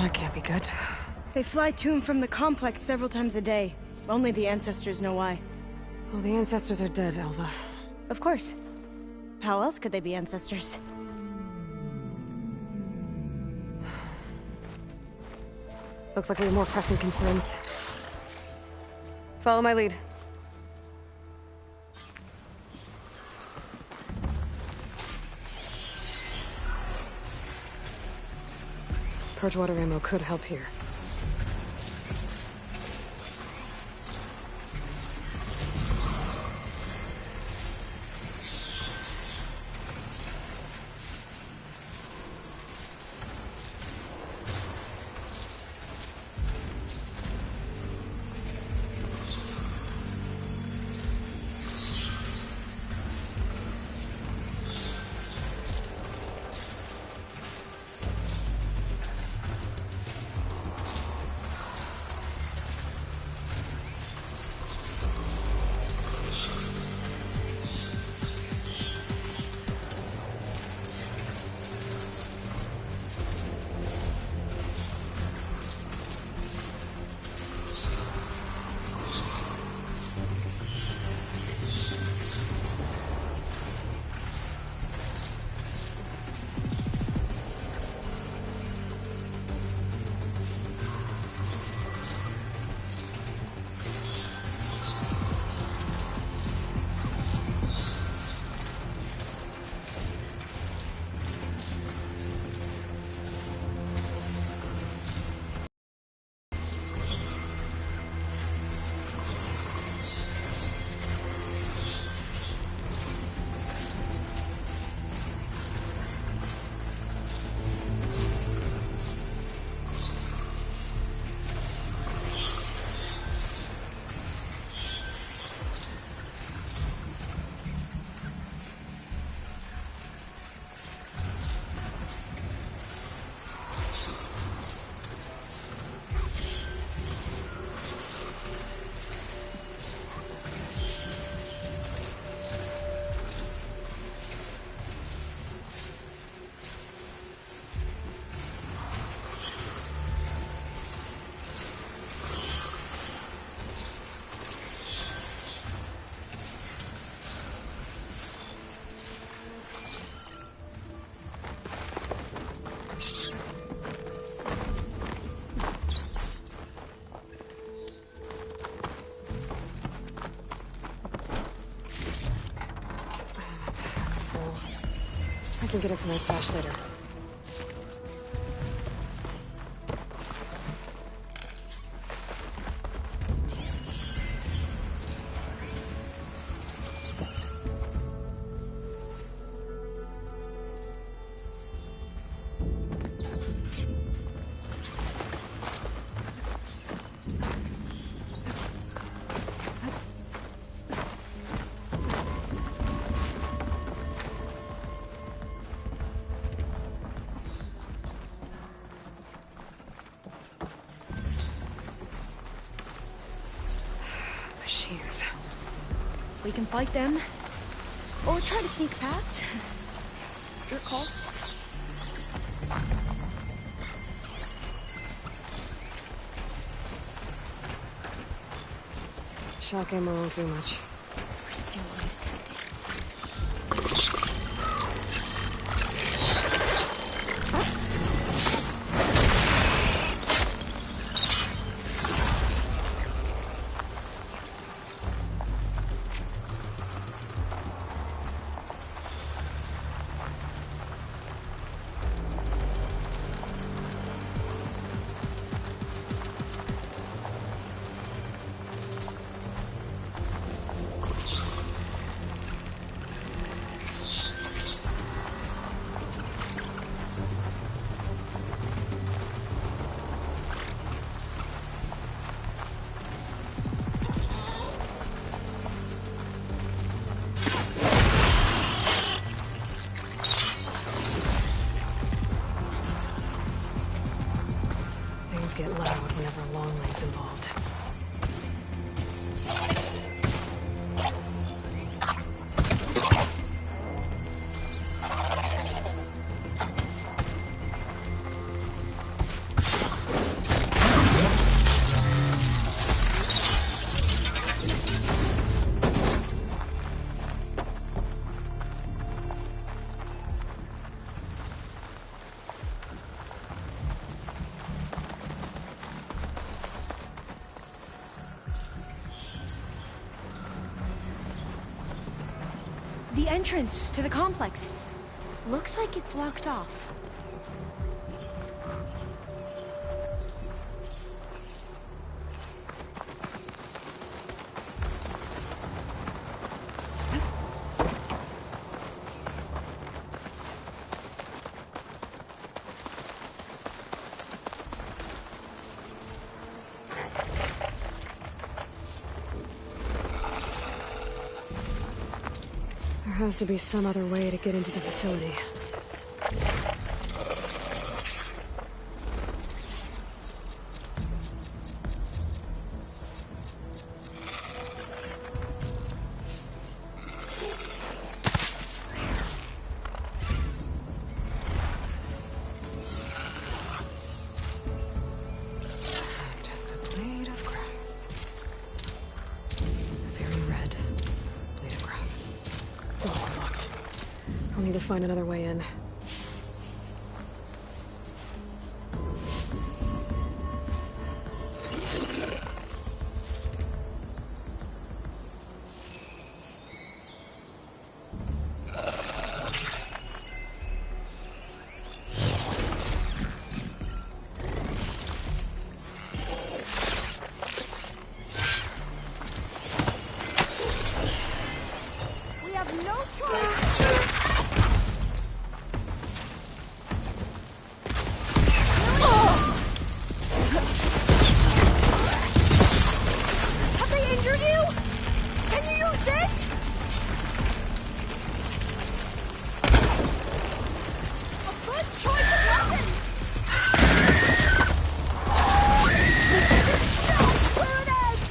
That can't be good. They fly to and from the complex several times a day. Only the ancestors know why. Well, the ancestors are dead, Elva. Of course. How else could they be ancestors? Looks like we have more pressing concerns. Follow my lead. Purge water ammo could help here. I can get it from my stash later. chance. We can fight them, or try to sneak past. Your call. Shock ammo won't do much. We're still undetected. Get loud whenever Longleg's involved. The entrance to the complex. Looks like it's locked off. There has to be some other way to get into the facility. Just a blade of grass. Very red blade of grass. Doors are locked. I'll need to find another way in. We have no choice. Have they injured you? Can you use this? A good choice of weapons. We're an edge.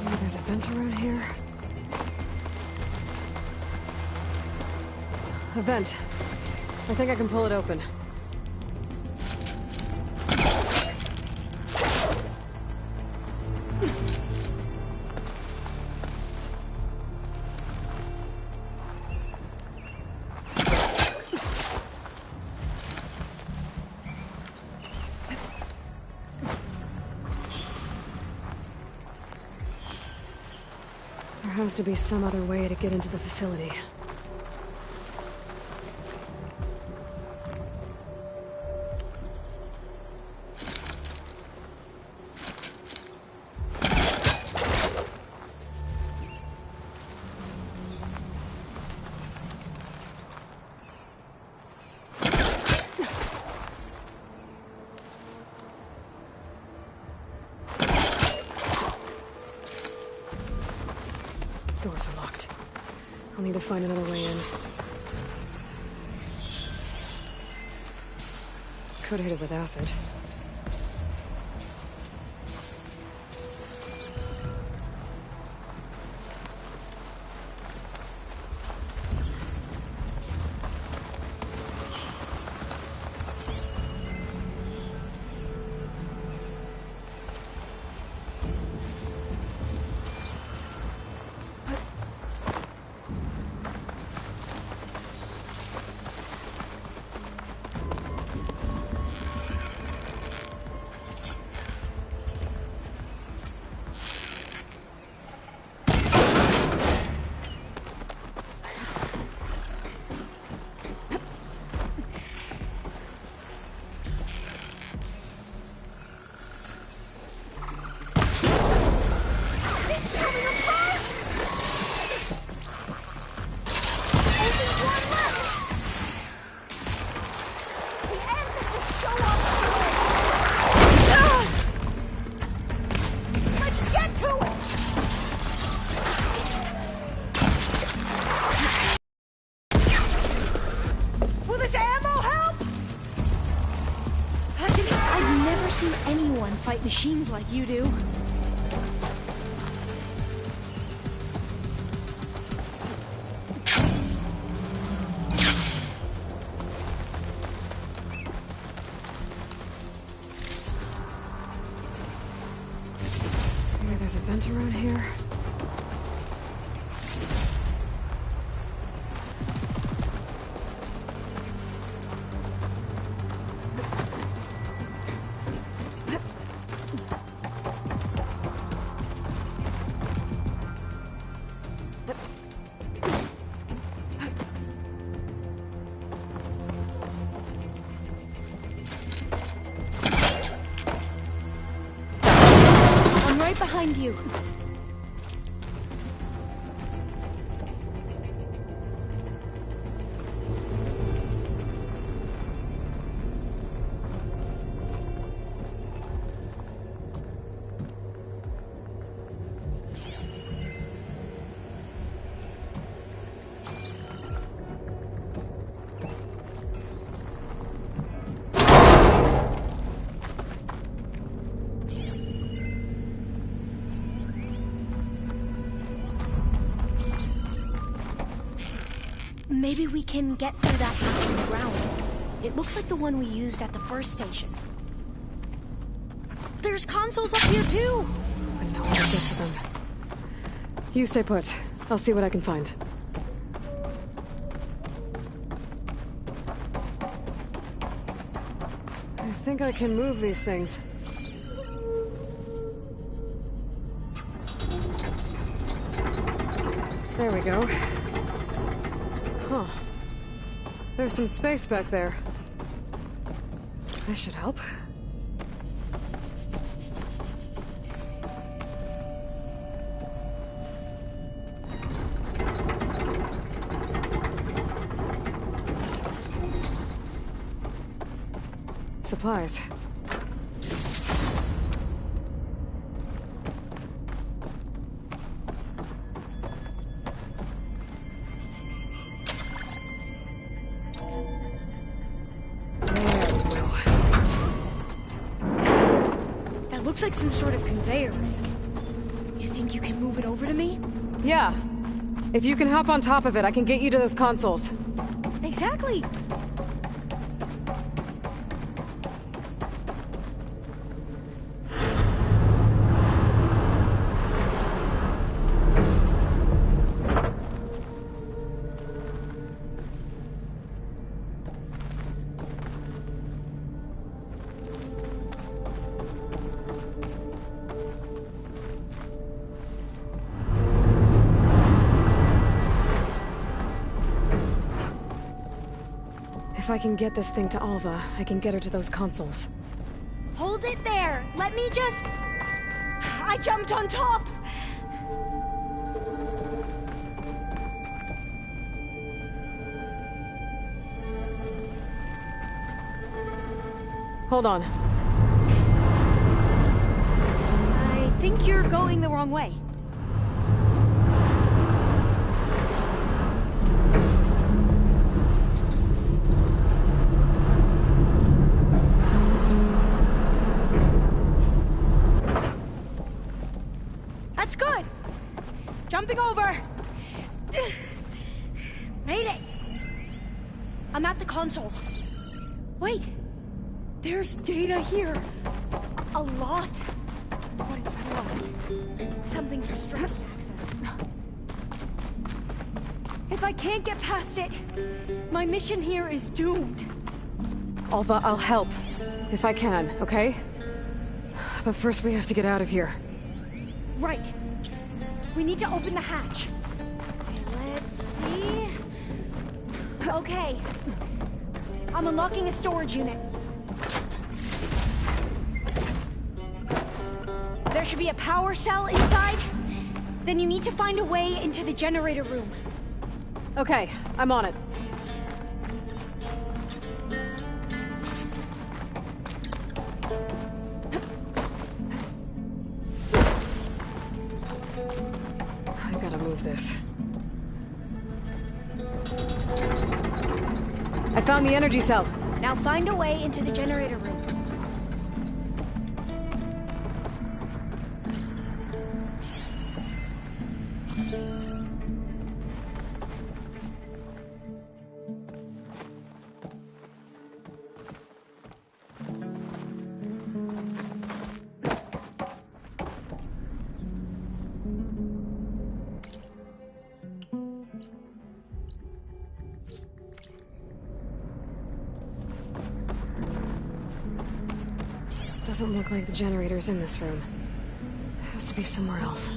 Maybe there's a vent around here. A vent. I think I can pull it open. There has to be some other way to get into the facility. I'll need to find another way in. Could hit it with acid. Fight machines like you do. Maybe there's a vent around here. Behind you. Maybe we can get through that hatch in the ground. It looks like the one we used at the first station. There's consoles up here too! I know how to get to them. You stay put. I'll see what I can find. I think I can move these things. There we go. Huh. There's some space back there. This should help. Supplies. Looks like some sort of conveyor rig. You think you can move it over to me? Yeah. If you can hop on top of it, I can get you to those consoles. Exactly. If I can get this thing to Alva, I can get her to those consoles. Hold it there! Let me just... I jumped on top! Hold on. I think you're going the wrong way. tipping over! Made it! I'm at the console. Wait! There's data here. A lot. But it's blocked. Something's restricting access. If I can't get past it, my mission here is doomed. Alva, I'll help. If I can, okay? But first we have to get out of here. Right. We need to open the hatch. Let's see... Okay. I'm unlocking a storage unit. There should be a power cell inside. Then you need to find a way into the generator room. Okay, I'm on it. I gotta move this. I found the energy cell. Now find a way into the generator room. Doesn't look like the generator's in this room. It has to be somewhere else.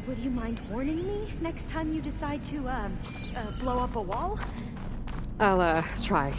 Would you mind warning me next time you decide to, blow up a wall? I'll, try.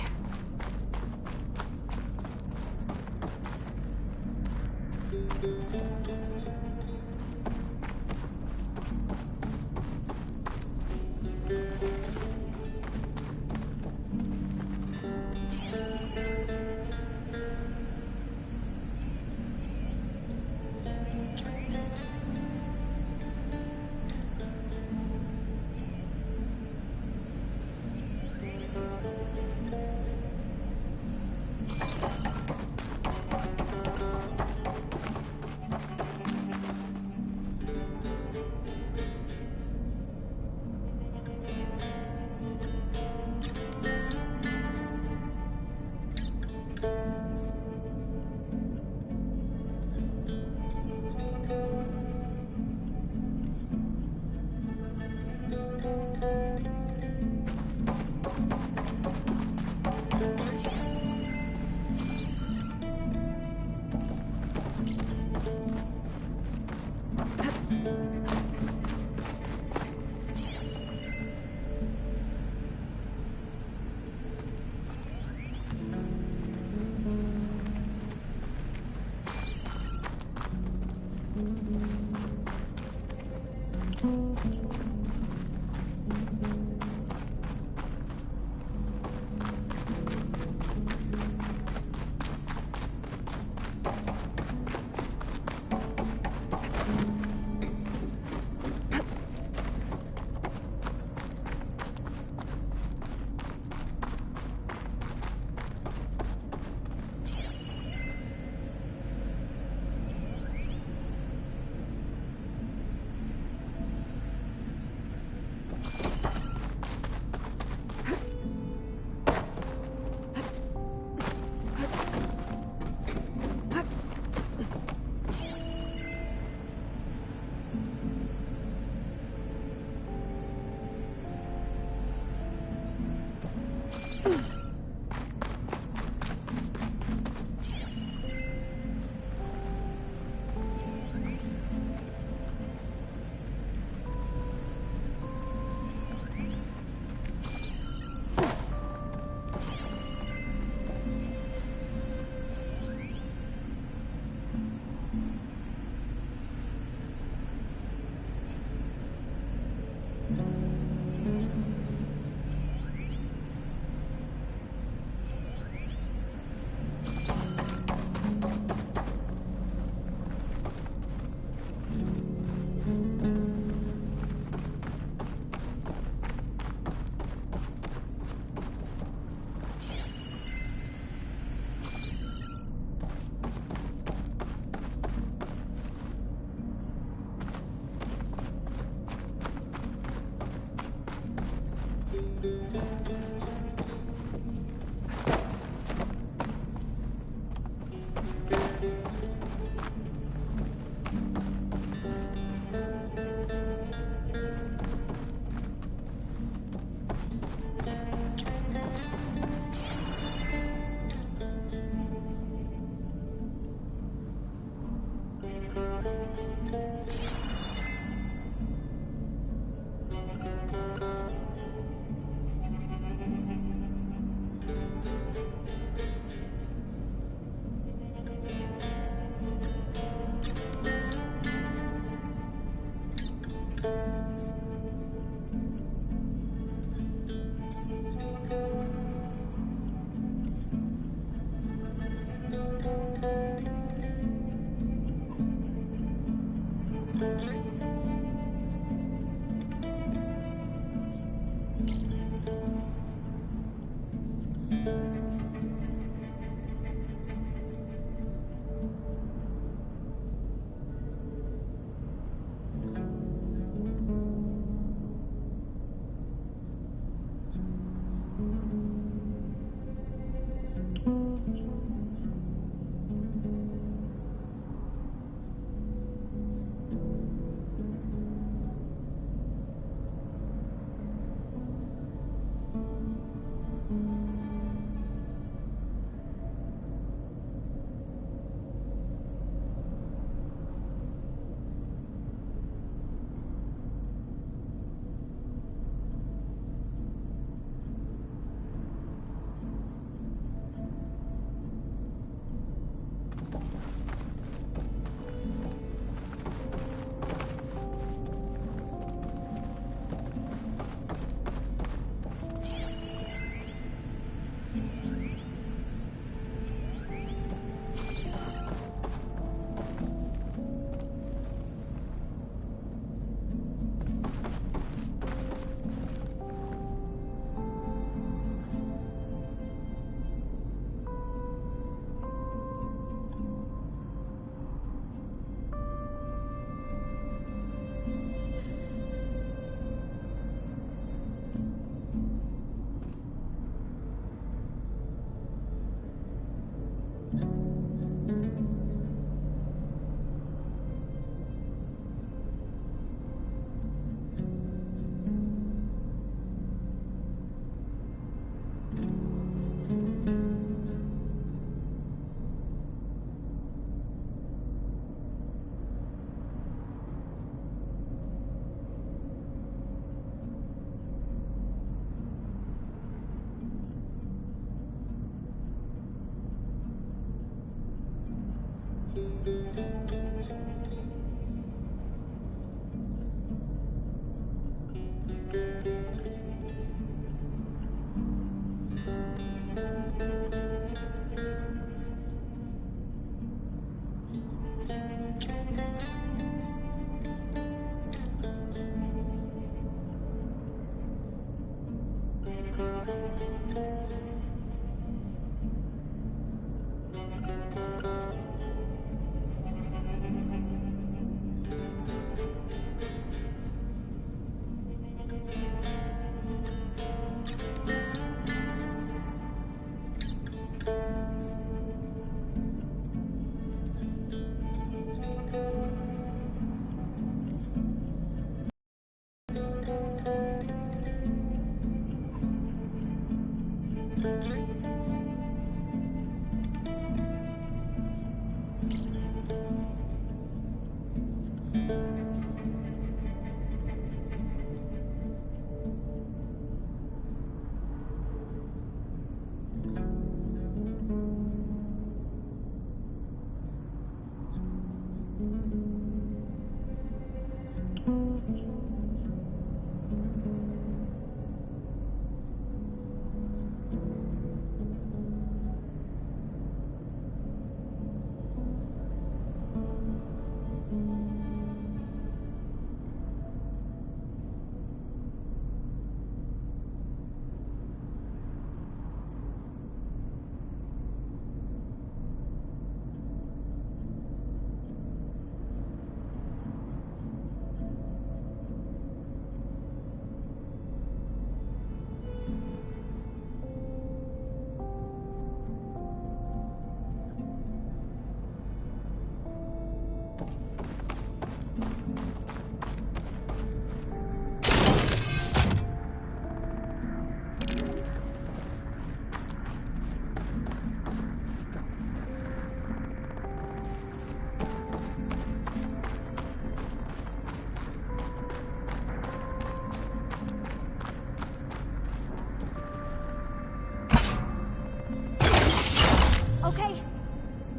Okay.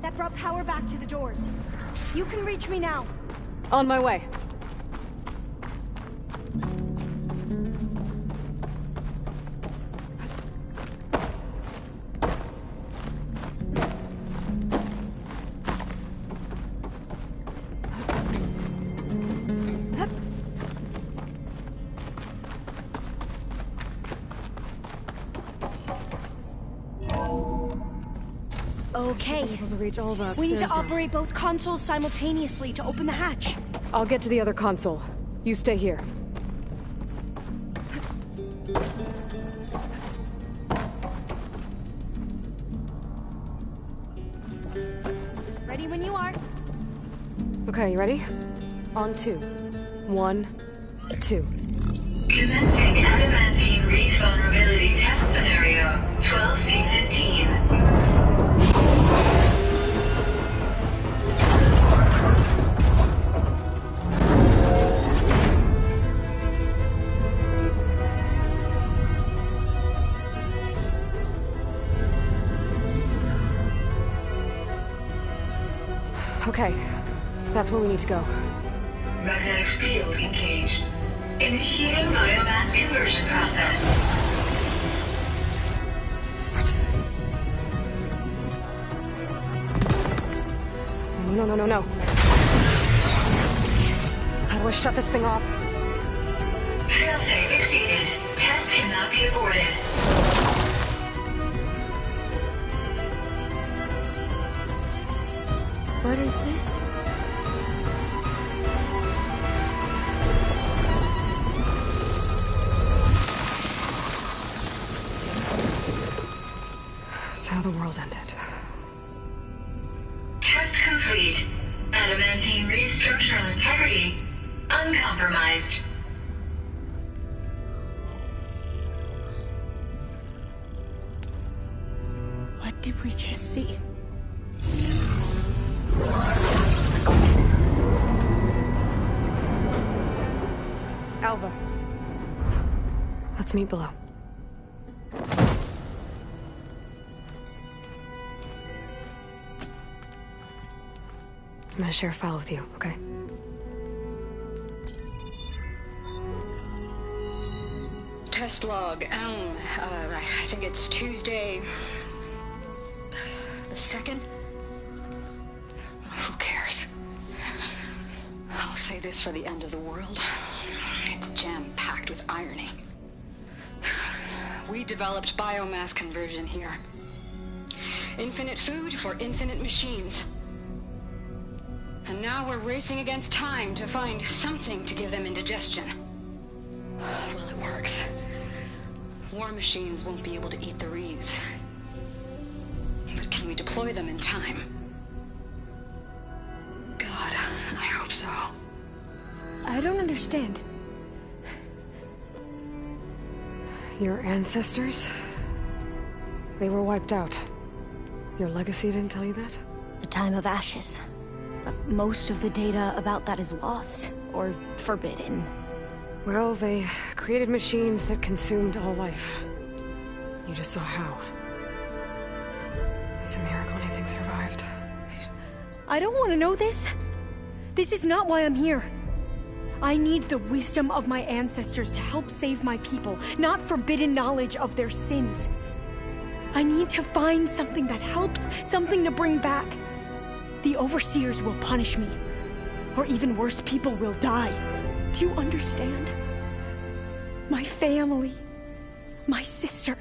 That brought power back to the doors. You can reach me now. On my way. Okay. Able to reach all the We need to upstairs now. operate both consoles simultaneously to open the hatch. I'll get to the other console. You stay here. Ready when you are. Okay, you ready? On 2. 1, 2. Commencing adamantine wreath vulnerability test scenario 12C15. Okay, that's where we need to go. Magnetic field engaged. Initiating biomass conversion process. No. How do I shut this thing off? Failsafe exceeded. Test cannot be aborted. What is this? It's how the world ended. Test complete. Adamantine wreath structural integrity uncompromised. What did we just see? Alva. Let's meet below. I'm gonna share a file with you, okay? Test log, I think it's Tuesday the 2nd? Who cares? I'll say this for the end of the world. It's jam-packed with irony. We developed biomass conversion here. Infinite food for infinite machines. And now we're racing against time to find something to give them indigestion. Well, it works. War machines won't be able to eat the wreaths. But can we deploy them in time? God, I hope so. I don't understand. Your ancestors? They were wiped out. Your legacy didn't tell you that? The time of ashes. But most of the data about that is lost, or forbidden. Well, they created machines that consumed all life. You just saw how. It's a miracle anything survived. I don't want to know this. This is not why I'm here. I need the wisdom of my ancestors to help save my people, not forbidden knowledge of their sins. I need to find something that helps, something to bring back. The Overseers will punish me. Or even worse, people will die. Do you understand? My family. My sister.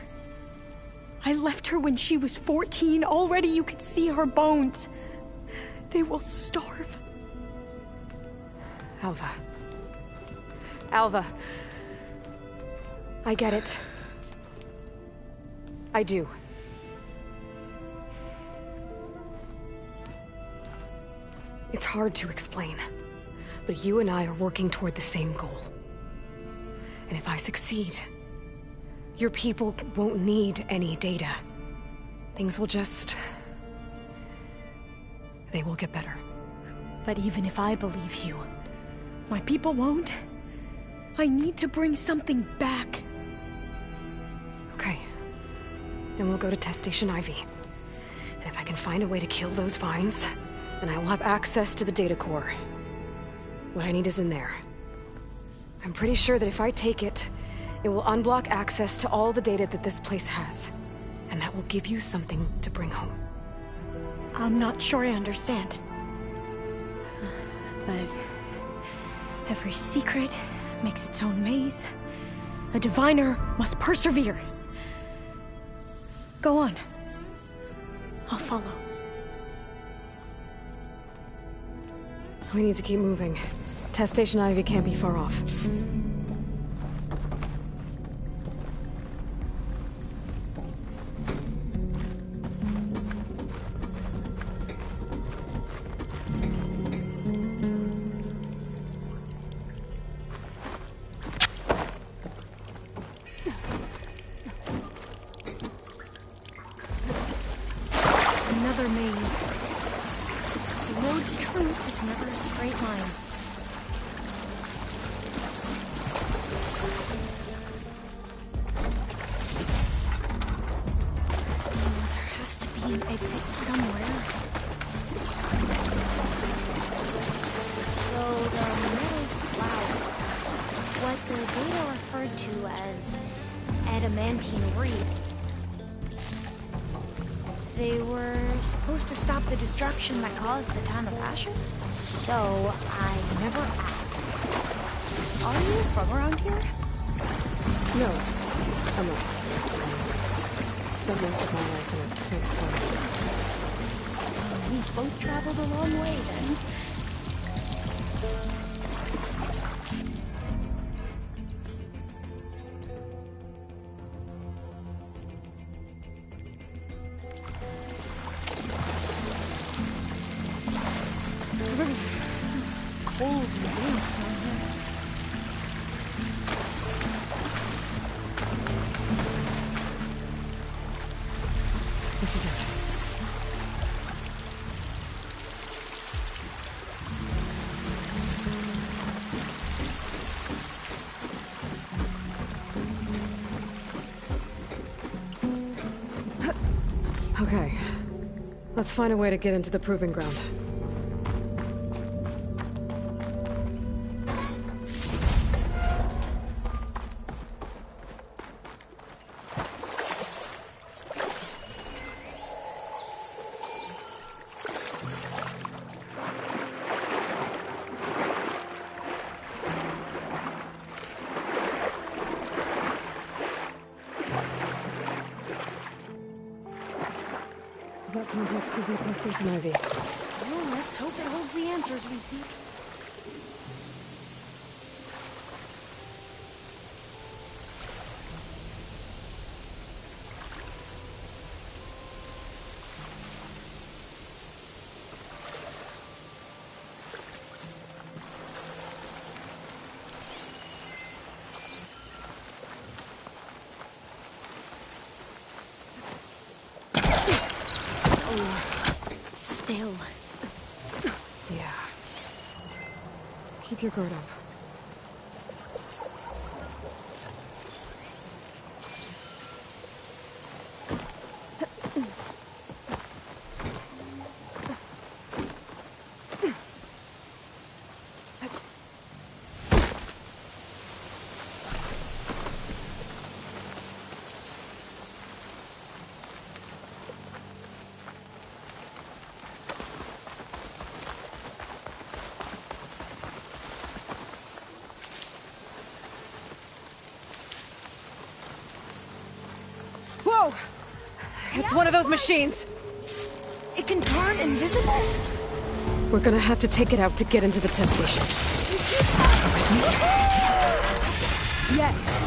I left her when she was 14. Already you could see her bones. They will starve. Alva. Alva. I get it. I do. It's hard to explain, but you and I are working toward the same goal. And if I succeed, your people won't need any data. Things will just... they will get better. But even if I believe you, my people won't. I need to bring something back. Okay. Then we'll go to Test Station Ivy. And if I can find a way to kill those vines, then I will have access to the data core. What I need is in there. I'm pretty sure that if I take it, it will unblock access to all the data that this place has. And that will give you something to bring home. I'm not sure I understand. But every secret makes its own maze. A diviner must persevere. Go on. I'll follow. We need to keep moving. Test Station Ivy can't be far off. Another maze. The road to truth is never a straight line. Oh, there has to be an exit somewhere. So the metal flower, what the data referred to as adamantine reef, they were supposed to stop the destruction that caused the town of Ashes? So I never asked. Are you from around here? No, I'm not. Spent most of my life in a big square place. We've both traveled a long way then. Cold and damp down here. This is it. Okay. Let's find a way to get into the proving ground. That complex could be Test Station Ivy. Well, let's hope it holds the answers we seek. Still. Yeah. Keep your guard up. Whoa! It's one of those machines! It can turn invisible? We're gonna have to take it out to get into the test station. Yes.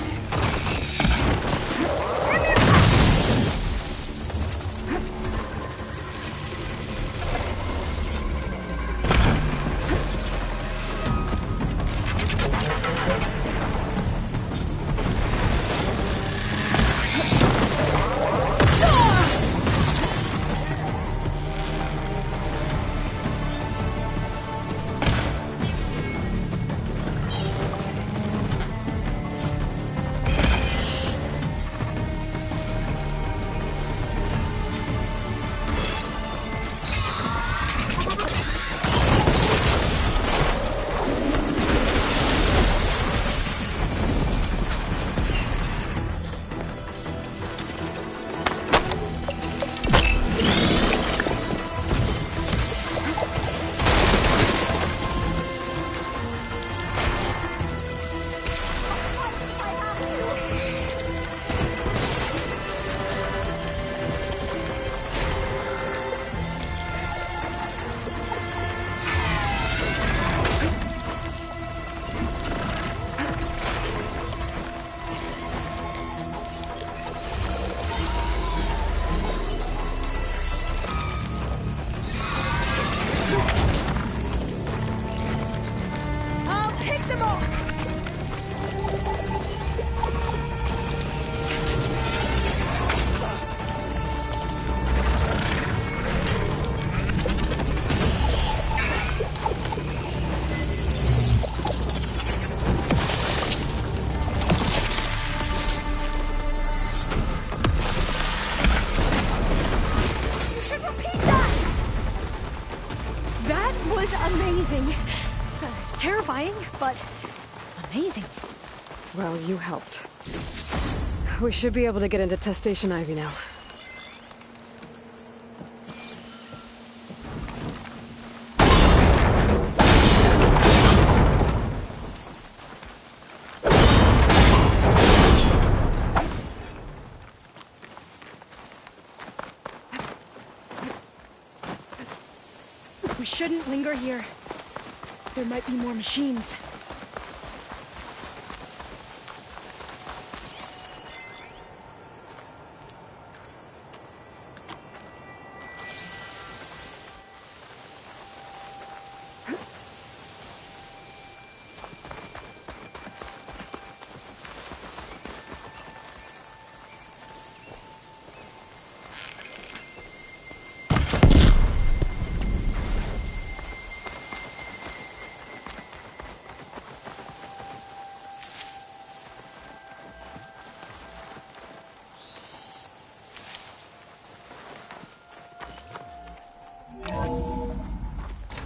them all! Amazing. Terrifying, but amazing. Well, you helped. We should be able to get into Test Station Ivy now. We shouldn't linger here. There might be more machines.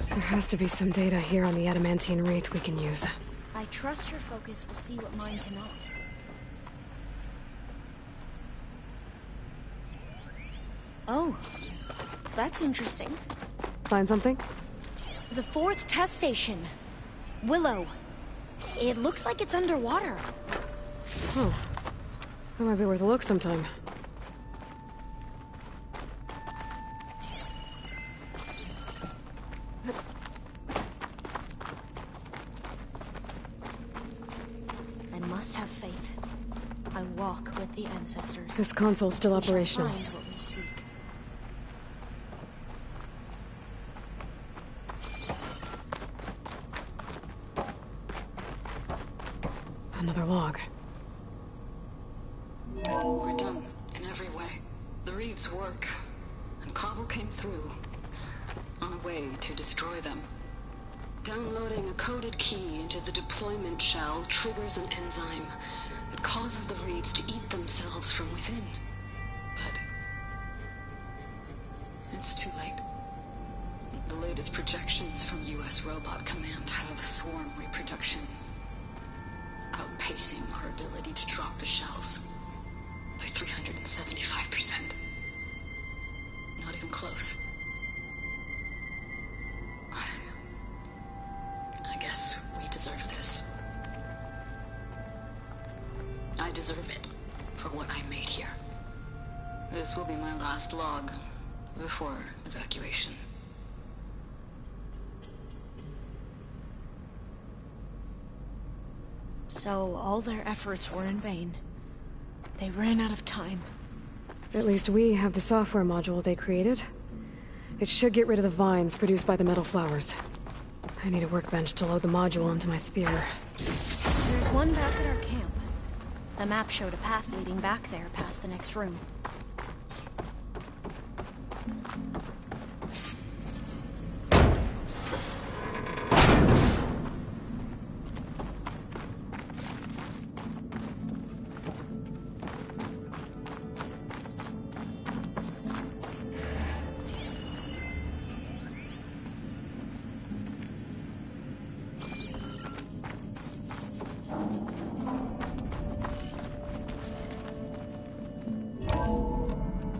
There has to be some data here on the adamantine wraith we can use. I trust your focus will see what mine cannot. Oh, that's interesting. Find something? The 4th test station. Willow. It looks like it's underwater. Huh. That might be worth a look sometime. I must have faith. I walk with the ancestors. This console's still operational. We shall find what we seek. Another log. We're done, in every way. The Wreaths work, and Cobble came through, on a way to destroy them. Downloading a coded key into the deployment shell triggers an enzyme that causes the Wreaths to eat themselves from within. But it's too late. The latest projections from US Robot Command have swarm reproduction outpacing our ability to drop the shells by 375%. Not even close. I guess we deserve this. I deserve it for what I made here. This will be my last log before evacuation. So all their efforts were in vain. They ran out of time. At least we have the software module they created. It should get rid of the vines produced by the metal flowers. I need a workbench to load the module onto my spear. There's one back at our camp. The map showed a path leading back there past the next room.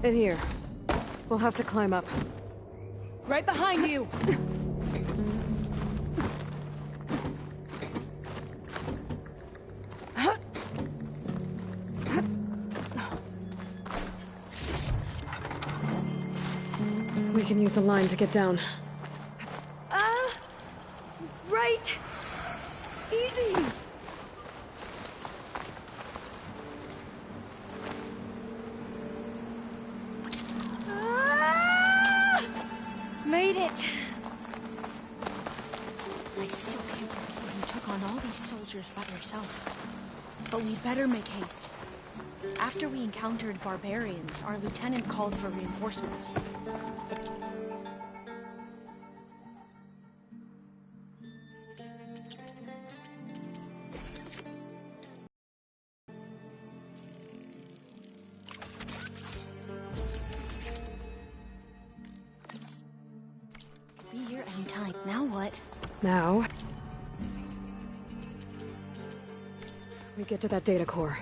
In here. We'll have to climb up. Right behind you! We can use the line to get down. Right! Easy! Made it! I still can't believe you took on all these soldiers by yourself. But we'd better make haste. After we encountered barbarians, our lieutenant called for reinforcements. Be here anytime. Now what? Now... we get to that data core.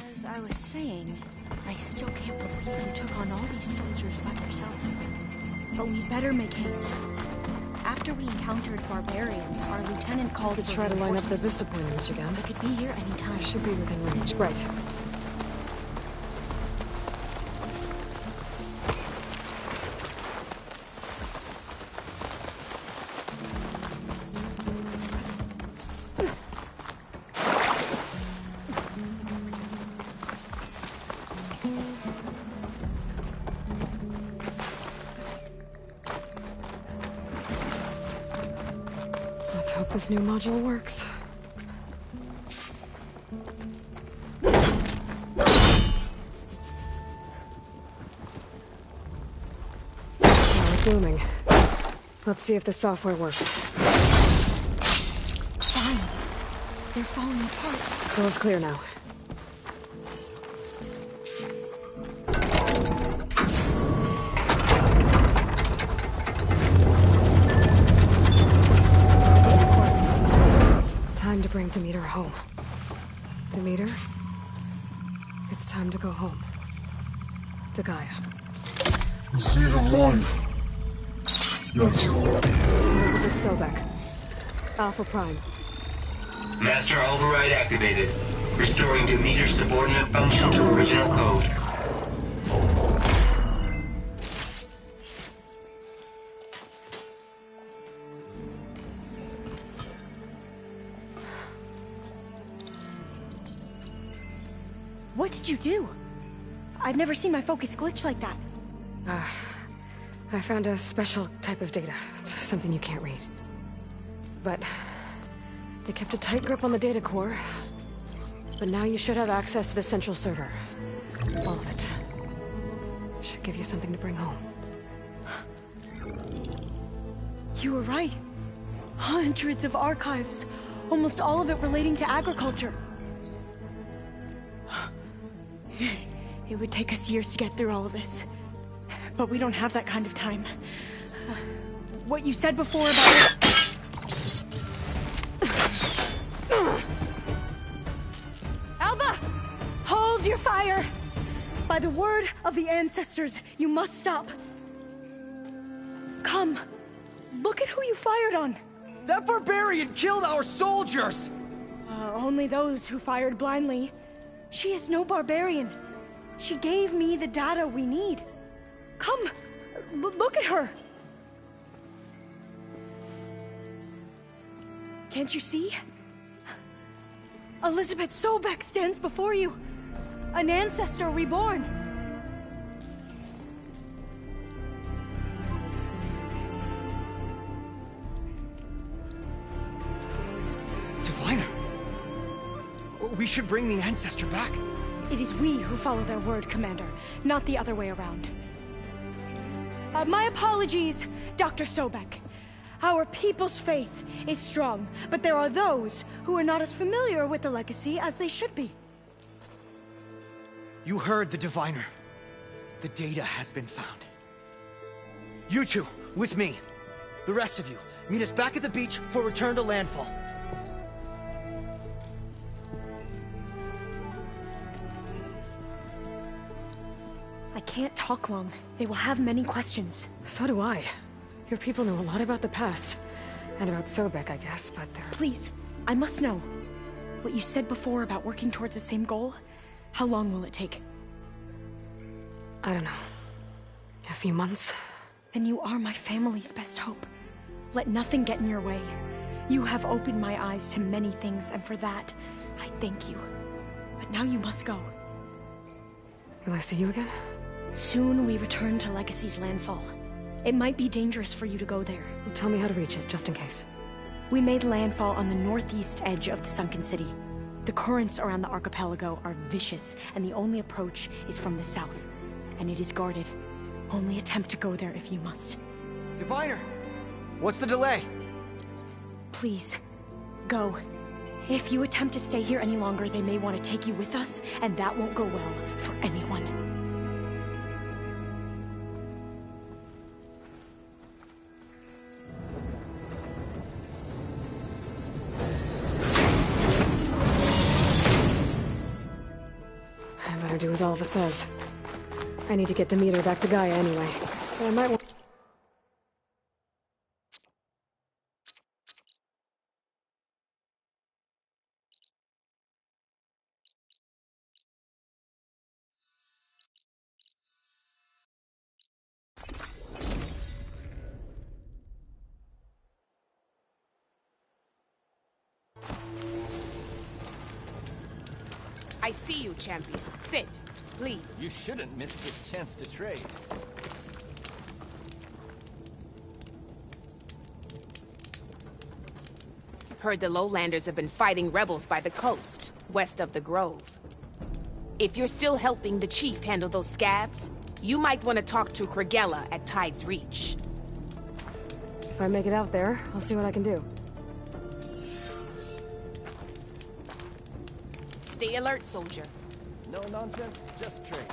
As I was saying, I still can't believe you took on all these soldiers by yourself. But we'd better make haste. After we encountered barbarians, our lieutenant called for try to line up the reinforcements. Vista Point image again. They could be here anytime. I should be within range. Right. Let's hope this new module works. Now it's booming. Let's see if the software works. Signs. They're falling apart. Core's clear now. Time to bring Demeter home. Demeter, it's time to go home. To Gaia. The seed of life. Yes. Elizabeth Sobek. Alpha Prime. Master override activated. Restoring Demeter's subordinate function to original code. What did you do? I've never seen my focus glitch like that. I found a special type of data. It's something you can't read. But they kept a tight grip on the data core. But now you should have access to the central server. All of it. Should give you something to bring home. You were right. Hundreds of archives. Almost all of it relating to agriculture. It would take us years to get through all of this. But we don't have that kind of time. What you said before about... Alba! Hold your fire! By the word of the ancestors, you must stop. Come. Look at who you fired on. That barbarian killed our soldiers! Only those who fired blindly. She is no barbarian. She gave me the data we need. Come, look at her. Can't you see? Elizabeth Sobek stands before you. An ancestor reborn. Diviner! We should bring the ancestor back. It is we who follow their word, Commander, not the other way around. My apologies, Dr. Sobek. Our people's faith is strong, but there are those who are not as familiar with the legacy as they should be. You heard the Diviner. The data has been found. You two, with me. The rest of you, meet us back at the beach for return to landfall. I can't talk long. They will have many questions. So do I. Your people know a lot about the past. And about Sobek, I guess, but they're... Please, I must know. What you said before about working towards the same goal, how long will it take? I don't know. A few months? Then you are my family's best hope. Let nothing get in your way. You have opened my eyes to many things, and for that, I thank you. But now you must go. Will I see you again? Soon we return to Legacy's landfall. It might be dangerous for you to go there. Well, tell me how to reach it, just in case. We made landfall on the northeast edge of the sunken city. The currents around the archipelago are vicious, and the only approach is from the south. And it is guarded. Only attempt to go there if you must. Diviner! What's the delay? Please, go. If you attempt to stay here any longer, they may want to take you with us, and that won't go well for anyone. I better do as Alva says. I need to get Demeter back to Gaia anyway. But I might want... I see you, champion. Sit, please. You shouldn't miss this chance to trade. Heard the Lowlanders have been fighting rebels by the coast, west of the Grove. If you're still helping the chief handle those scabs, you might want to talk to Kragella at Tide's Reach. If I make it out there, I'll see what I can do. Stay alert, soldier. No nonsense, just trade.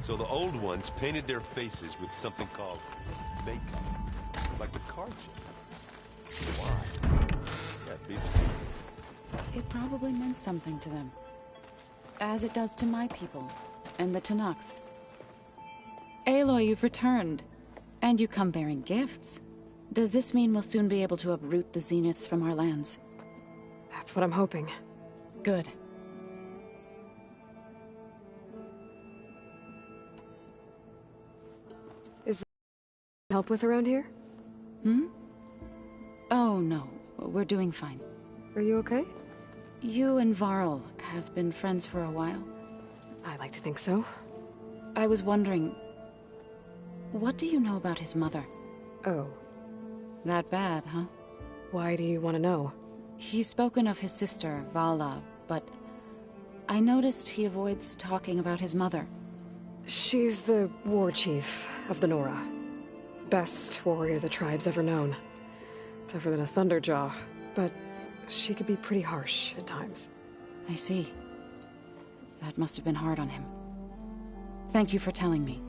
So the old ones painted their faces with something called makeup. Like the card chip. Why? That beats me. It probably meant something to them. As it does to my people, and the Tenakth. Aloy, you've returned. And you come bearing gifts. Does this mean we'll soon be able to uproot the Zeniths from our lands? That's what I'm hoping. Good. Is there help with around here? Hmm? Oh, no. We're doing fine. Are you okay? You and Varl have been friends for a while. I like to think so. I was wondering, what do you know about his mother? Oh. That bad, huh? Why do you want to know? He's spoken of his sister, Vala, but I noticed he avoids talking about his mother. She's the war chief of the Nora. Best warrior the tribe's ever known. Tougher than a Thunderjaw, but she could be pretty harsh at times. I see. That must have been hard on him. Thank you for telling me.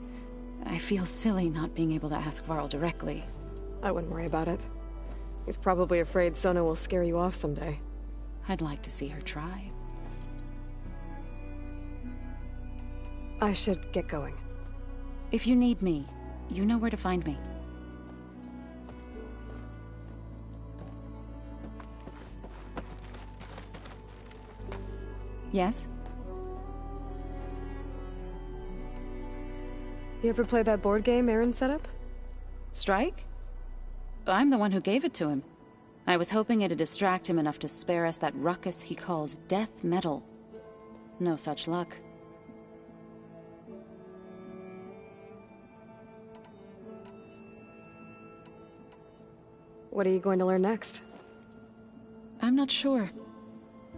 I feel silly not being able to ask Varl directly. I wouldn't worry about it. He's probably afraid Sona will scare you off someday. I'd like to see her try. I should get going. If you need me, you know where to find me. Yes? You ever play that board game Aaron set up? Strike? I'm the one who gave it to him. I was hoping it'd distract him enough to spare us that ruckus he calls death metal. No such luck. What are you going to learn next? I'm not sure.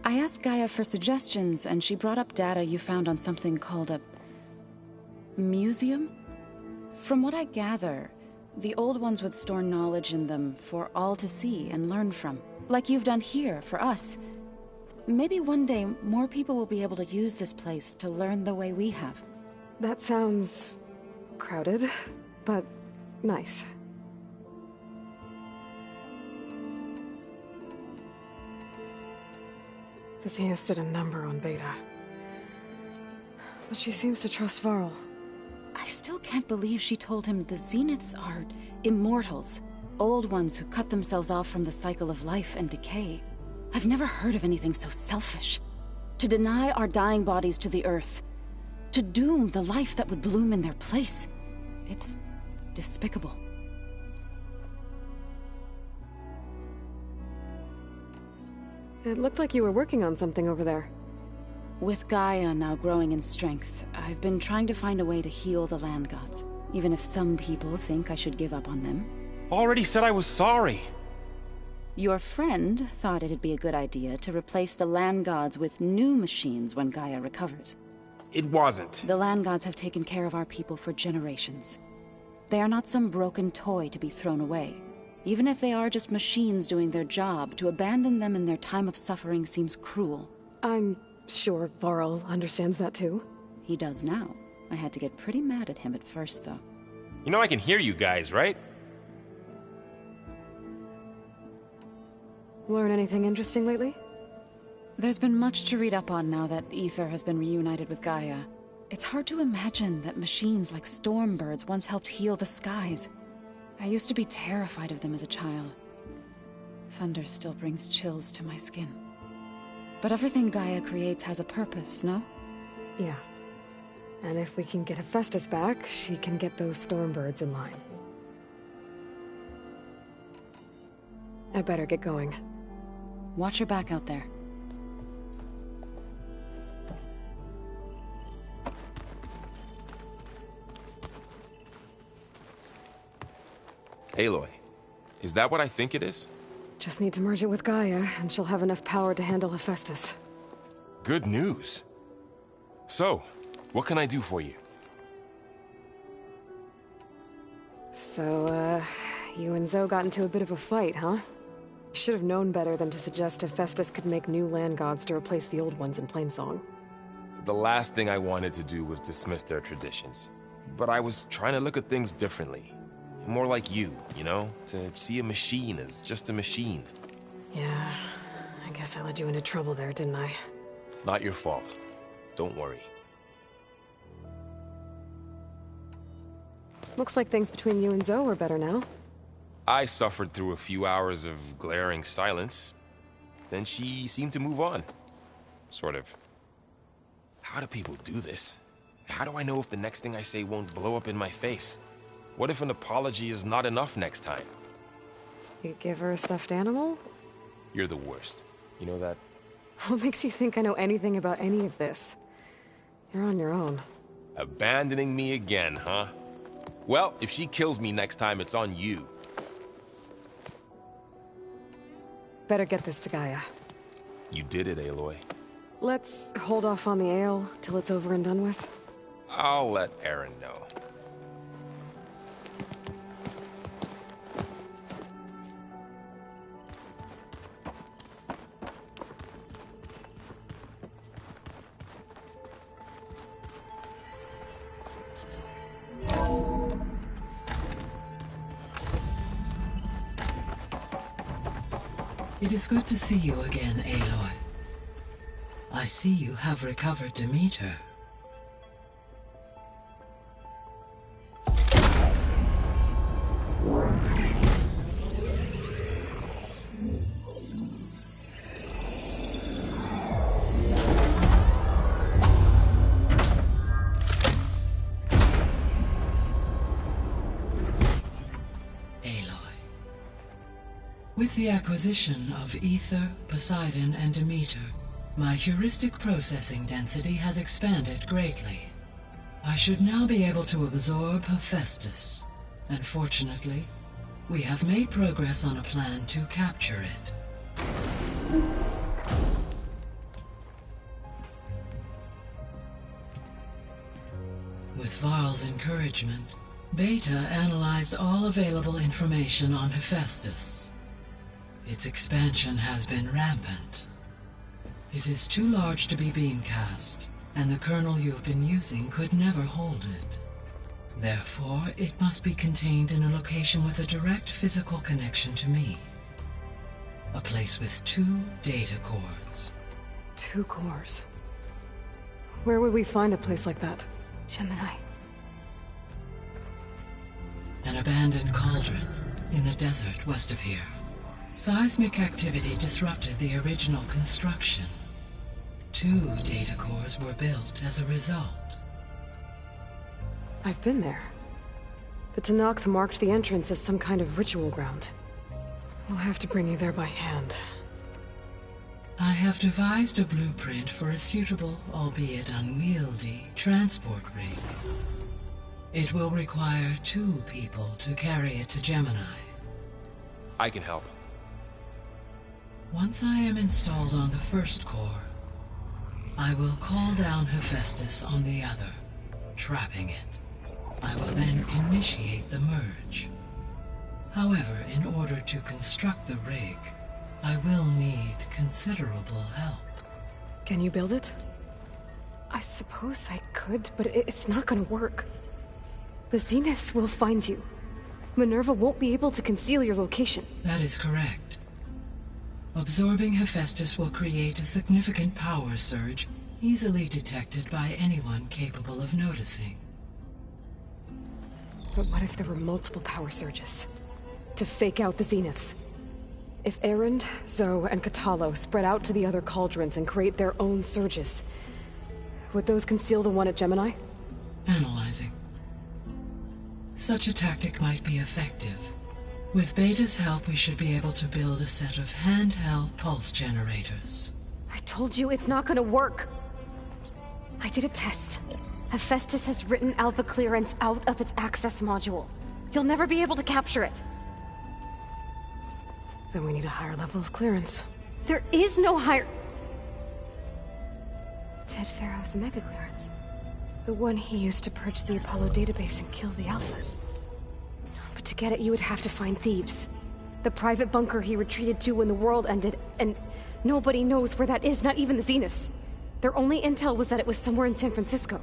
I asked Gaia for suggestions, and she brought up data you found on something called a Museum? From what I gather, the Old Ones would store knowledge in them for all to see and learn from. Like you've done here, for us. Maybe one day, more people will be able to use this place to learn the way we have. That sounds... crowded, but nice. The Zenith stood a number on Beta. But she seems to trust Varl. I still can't believe she told him the Zeniths are immortals. Old Ones who cut themselves off from the cycle of life and decay. I've never heard of anything so selfish. To deny our dying bodies to the Earth. To doom the life that would bloom in their place. It's despicable. It looked like you were working on something over there. With Gaia now growing in strength, I've been trying to find a way to heal the land gods. Even if some people think I should give up on them. Already said I was sorry. Your friend thought it'd be a good idea to replace the land gods with new machines when Gaia recovers. It wasn't. The land gods have taken care of our people for generations. They are not some broken toy to be thrown away. Even if they are just machines doing their job, to abandon them in their time of suffering seems cruel. I'm sure Varl understands that too. He does now. I had to get pretty mad at him at first, though. You know I can hear you guys, right? Learn anything interesting lately? There's been much to read up on now that Aether has been reunited with Gaia. It's hard to imagine that machines like Stormbirds once helped heal the skies. I used to be terrified of them as a child. Thunder still brings chills to my skin. But everything Gaia creates has a purpose, no? Yeah. And if we can get Hephaestus back, she can get those Stormbirds in line. I better get going. Watch your back out there. Aloy, is that what I think it is? Just need to merge it with Gaia, and she'll have enough power to handle Hephaestus. Good news. So, what can I do for you? So, you and Zoe got into a bit of a fight, huh? Should have known better than to suggest Hephaestus could make new land gods to replace the old ones in Plainsong. The last thing I wanted to do was dismiss their traditions. But I was trying to look at things differently. More like you know? To see a machine as just a machine. Yeah, I guess I led you into trouble there, didn't I? Not your fault. Don't worry. Looks like things between you and Zoe are better now. I suffered through a few hours of glaring silence. Then she seemed to move on. Sort of. How do people do this? How do I know if the next thing I say won't blow up in my face? What if an apology is not enough next time? You give her a stuffed animal? You're the worst. You know that? What makes you think I know anything about any of this? You're on your own. Abandoning me again, huh? Well, if she kills me next time, it's on you. Better get this to Gaia. You did it, Aloy. Let's hold off on the ale till it's over and done with. I'll let Aaron know. It is good to see you again, Aloy. I see you have recovered Demeter. With the acquisition of Aether, Poseidon, and Demeter, my heuristic processing density has expanded greatly. I should now be able to absorb Hephaestus, and fortunately, we have made progress on a plan to capture it. With Varl's encouragement, Beta analyzed all available information on Hephaestus. Its expansion has been rampant. It is too large to be beamcast, and the kernel you have been using could never hold it. Therefore, it must be contained in a location with a direct physical connection to me. A place with 2 data cores. 2 cores? Where would we find a place like that? Gemini. An abandoned cauldron in the desert west of here. Seismic activity disrupted the original construction. 2 data cores were built as a result. I've been there. The Tenakth marked the entrance as some kind of ritual ground. We'll have to bring you there by hand. I have devised a blueprint for a suitable, albeit unwieldy, transport rig. It will require 2 people to carry it to Gemini. I can help. Once I am installed on the first core, I will call down Hephaestus on the other, trapping it. I will then initiate the merge. However, in order to construct the rig, I will need considerable help. Can you build it? I suppose I could, but it's not gonna work. The Zeniths will find you. Minerva won't be able to conceal your location. That is correct. Absorbing Hephaestus will create a significant power surge, easily detected by anyone capable of noticing. But what if there were multiple power surges? To fake out the Zeniths? If Erend, Zoe, and Kotallo spread out to the other cauldrons and create their own surges, would those conceal the one at Gemini? Analyzing. Such a tactic might be effective. With Beta's help, we should be able to build a set of handheld pulse generators. I told you it's not gonna work! I did a test. Hephaestus has written Alpha clearance out of its access module. You'll never be able to capture it. Then we need a higher level of clearance. There is no higher... Ted Pharaoh's mega clearance. The one he used to purge the Apollo database and kill the Alphas. But to get it, you would have to find Thebes. The private bunker he retreated to when the world ended, and nobody knows where that is, not even the Zeniths. Their only intel was that it was somewhere in San Francisco.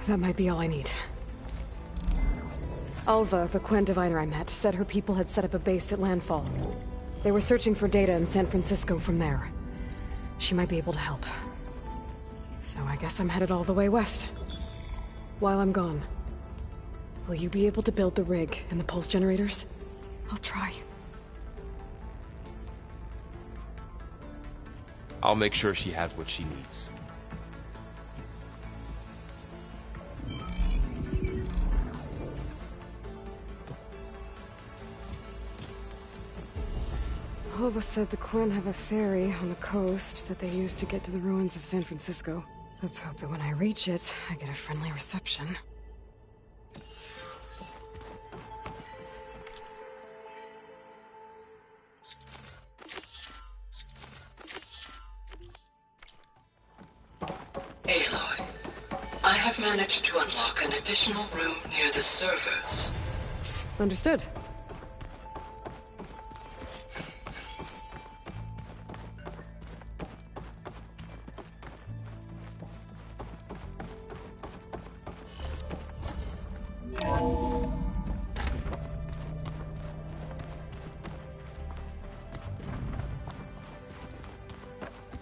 That might be all I need. Alva, the Quen diviner I met, said her people had set up a base at Landfall. They were searching for data in San Francisco from there. She might be able to help. So I guess I'm headed all the way west. While I'm gone, will you be able to build the rig and the pulse generators? I'll try. I'll make sure she has what she needs. Alva said the Quen have a ferry on the coast that they use to get to the ruins of San Francisco. Let's hope that when I reach it, I get a friendly reception. Aloy, I have managed to unlock an additional room near the servers. Understood.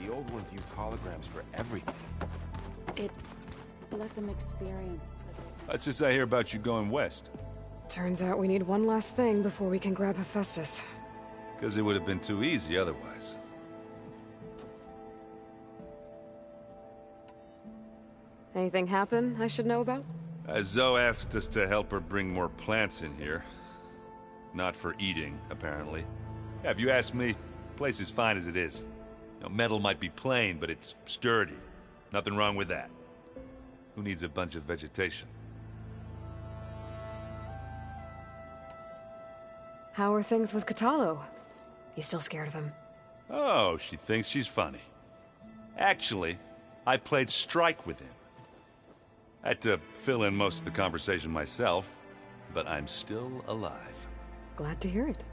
The old ones used holograms for everything. It let them experience. Let's just say hear about you going west. Turns out we need one last thing before we can grab Hephaestus. Because it would have been too easy otherwise. Anything happen I should know about? Zoe asked us to help her bring more plants in here. Not for eating, apparently. Yeah, if you ask me, the place is fine as it is. You know, metal might be plain, but it's sturdy. Nothing wrong with that. Who needs a bunch of vegetation? How are things with Kotallo? You still scared of him? Oh, she thinks she's funny. Actually, I played strike with him. I had to fill in most of the conversation myself, but I'm still alive. Glad to hear it.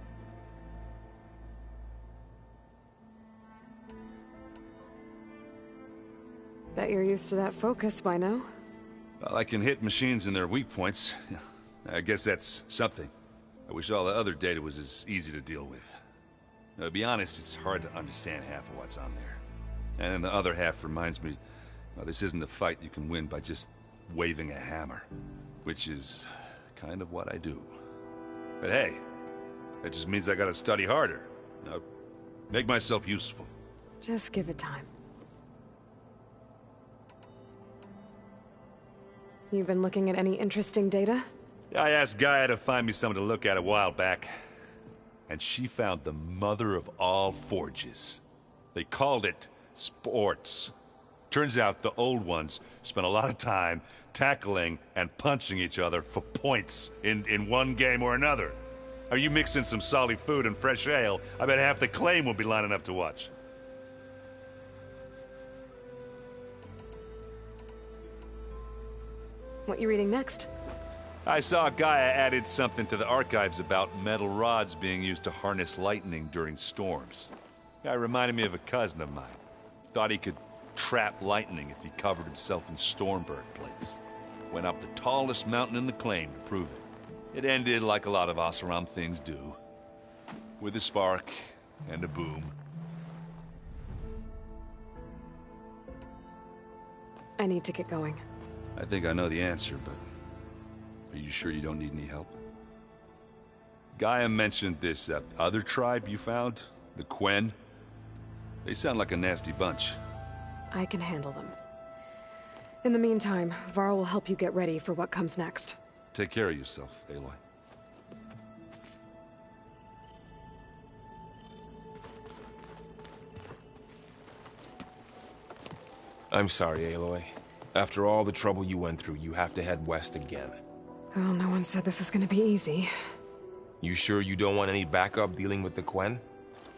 Bet you're used to that focus by now. Well, I can hit machines in their weak points. I guess that's something. I wish all the other data was as easy to deal with. To be honest, it's hard to understand half of what's on there. And then the other half reminds me, well, this isn't a fight you can win by just waving a hammer. Which is kind of what I do. But hey, that just means I gotta study harder. Make myself useful. Just give it time. You've been looking at any interesting data? I asked Gaia to find me something to look at a while back, and she found the mother of all forges. They called it sports. Turns out the old ones spent a lot of time tackling and punching each other for points in one game or another. Are you mixing some salty food and fresh ale? I bet half the claim will be lining up to watch. What you reading next? I saw Gaia added something to the archives about metal rods being used to harness lightning during storms. Guy reminded me of a cousin of mine. Thought he could trap lightning if he covered himself in Stormbird plates. Went up the tallest mountain in the claim to prove it. It ended like a lot of Oseram things do. With a spark and a boom. I need to get going. I think I know the answer, but are you sure you don't need any help? Gaia mentioned this other tribe you found, the Quen. They sound like a nasty bunch. I can handle them. In the meantime, Varl will help you get ready for what comes next. Take care of yourself, Aloy. I'm sorry, Aloy. After all the trouble you went through, you have to head west again. Well, no one said this was gonna be easy. You sure you don't want any backup dealing with the Quen?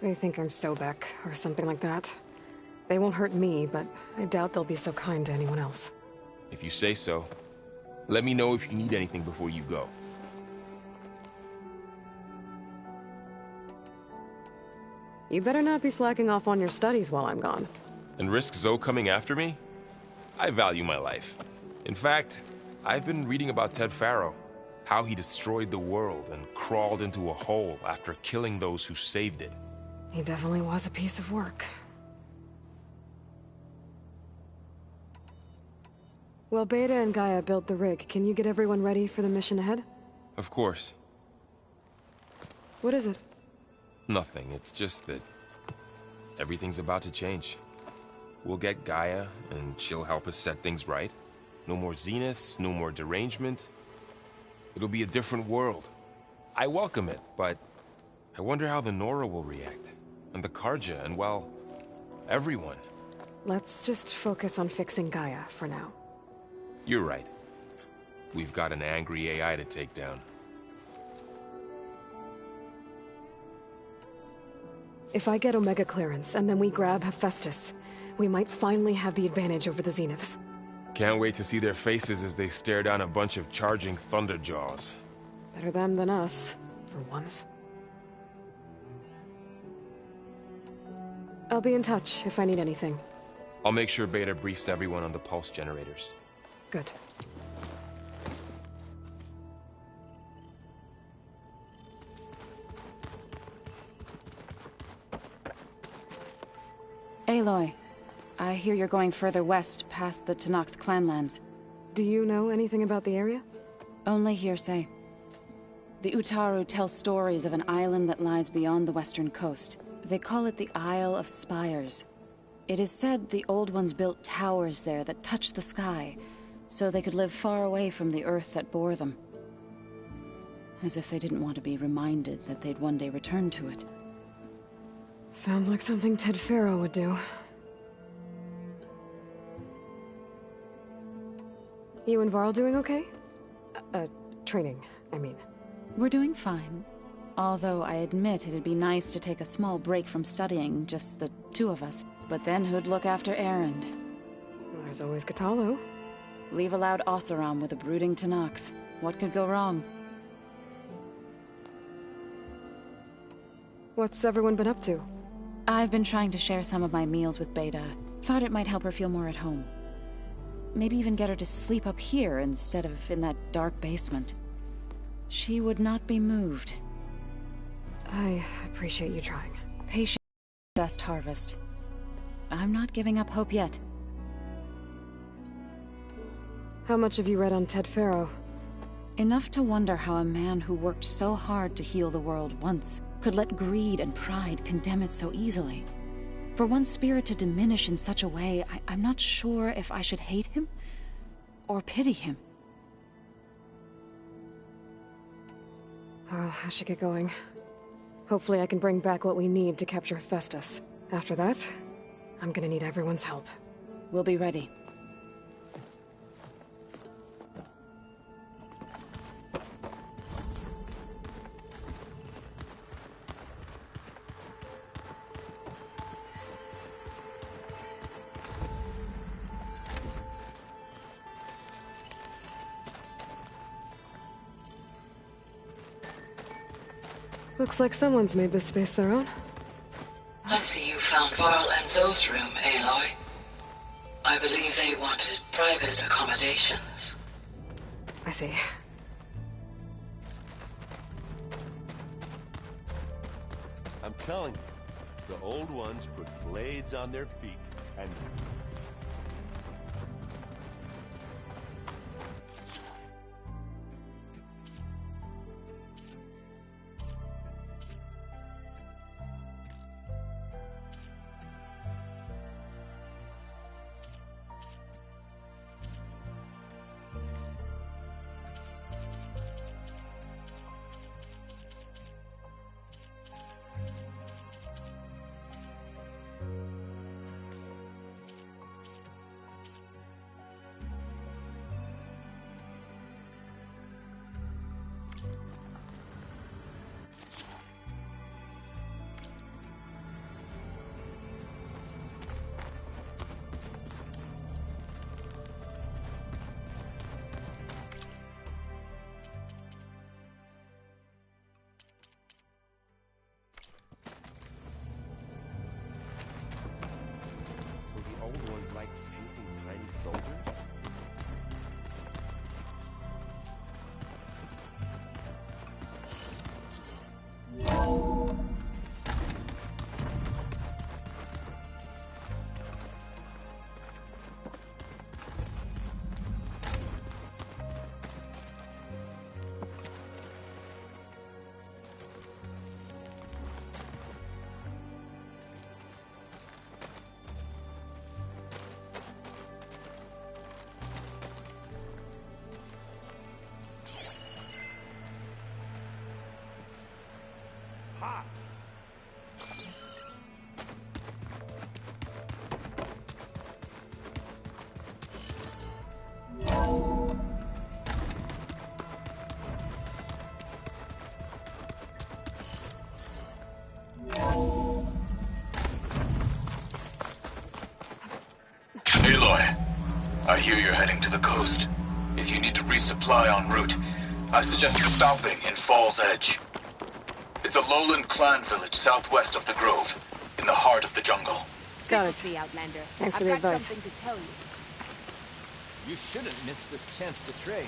They think I'm Sobek, or something like that. They won't hurt me, but I doubt they'll be so kind to anyone else. If you say so. Let me know if you need anything before you go. You better not be slacking off on your studies while I'm gone. And risk Zoe coming after me? I value my life. In fact, I've been reading about Ted Faro. How he destroyed the world and crawled into a hole after killing those who saved it. He definitely was a piece of work. Well, Beta and Gaia built the rig. Can you get everyone ready for the mission ahead? Of course. What is it? Nothing. It's just that everything's about to change. We'll get Gaia, and she'll help us set things right. No more Zeniths, no more derangement. It'll be a different world. I welcome it, but I wonder how the Nora will react. And the Karja, and well, everyone. Let's just focus on fixing Gaia for now. You're right. We've got an angry AI to take down. If I get Omega clearance, and then we grab Hephaestus, we might finally have the advantage over the Zeniths. Can't wait to see their faces as they stare down a bunch of charging Thunderjaws. Better them than us, for once. I'll be in touch if I need anything. I'll make sure Beta briefs everyone on the pulse generators. Good. Aloy, I hear you're going further west past the Tenakth clanlands. Do you know anything about the area? Only hearsay. The Utaru tell stories of an island that lies beyond the western coast. They call it the Isle of Spires. It is said the Old Ones built towers there that touch the sky, so they could live far away from the earth that bore them. As if they didn't want to be reminded that they'd one day return to it. Sounds like something Ted Faro would do. You and Varl doing okay? Training, I mean. We're doing fine. Although I admit it'd be nice to take a small break from studying, just the two of us. But then who'd look after Erend? There's always Kotallo. Leave allowed Oseram with a brooding Tenakth. What could go wrong? What's everyone been up to? I've been trying to share some of my meals with Beta. Thought it might help her feel more at home. Maybe even get her to sleep up here instead of in that dark basement. She would not be moved. I appreciate you trying. Patience is the best harvest. I'm not giving up hope yet. How much have you read on Ted Faro? Enough to wonder how a man who worked so hard to heal the world once could let greed and pride condemn it so easily. For one spirit to diminish in such a way, I'm not sure if I should hate him or pity him. Well, I should get going. Hopefully I can bring back what we need to capture Hephaestus. After that, I'm gonna need everyone's help. We'll be ready. Looks like someone's made this space their own. I see you found Varl and Zoe's room, Aloy. I believe they wanted private accommodations. I see. I'm telling you, the old ones put blades on their feet and... Hot. Aloy, I hear you're heading to the coast. If you need to resupply en route, I suggest stopping in Fall's Edge. It's a lowland clan village southwest of the Grove, in the heart of the jungle. Got it. The Outlander. Thanks for I've the got advice. something to tell you. You shouldn't miss this chance to trade.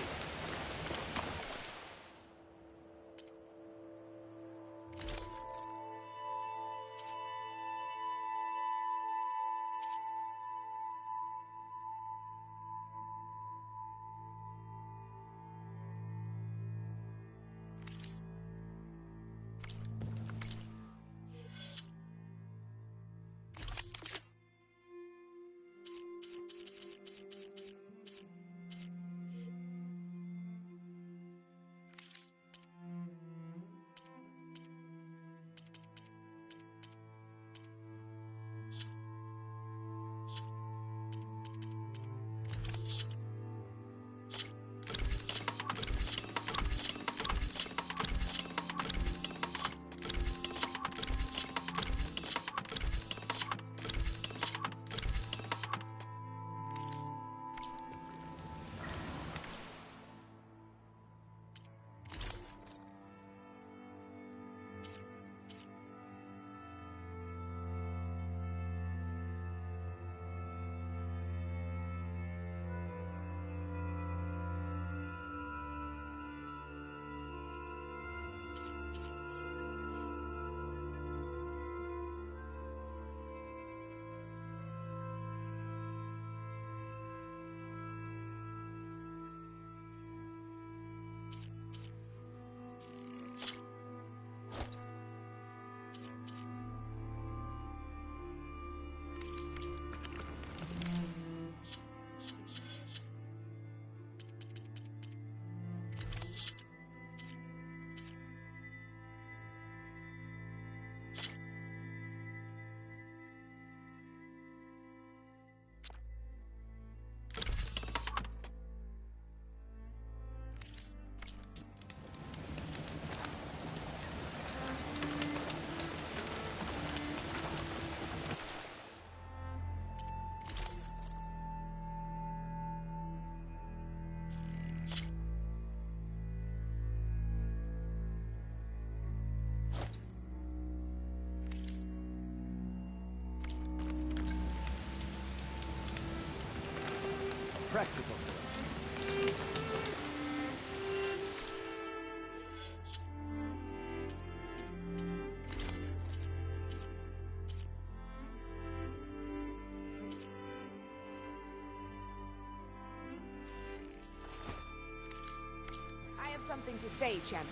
something to say, champion.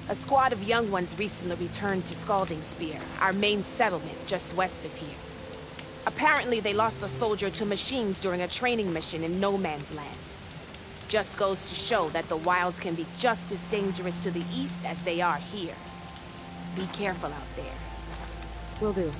A squad of young ones recently returned to Scalding Spear, our main settlement just west of here. Apparently they lost a soldier to machines during a training mission in No Man's Land. Just goes to show that the wilds can be just as dangerous to the east as they are here. Be careful out there. Will do.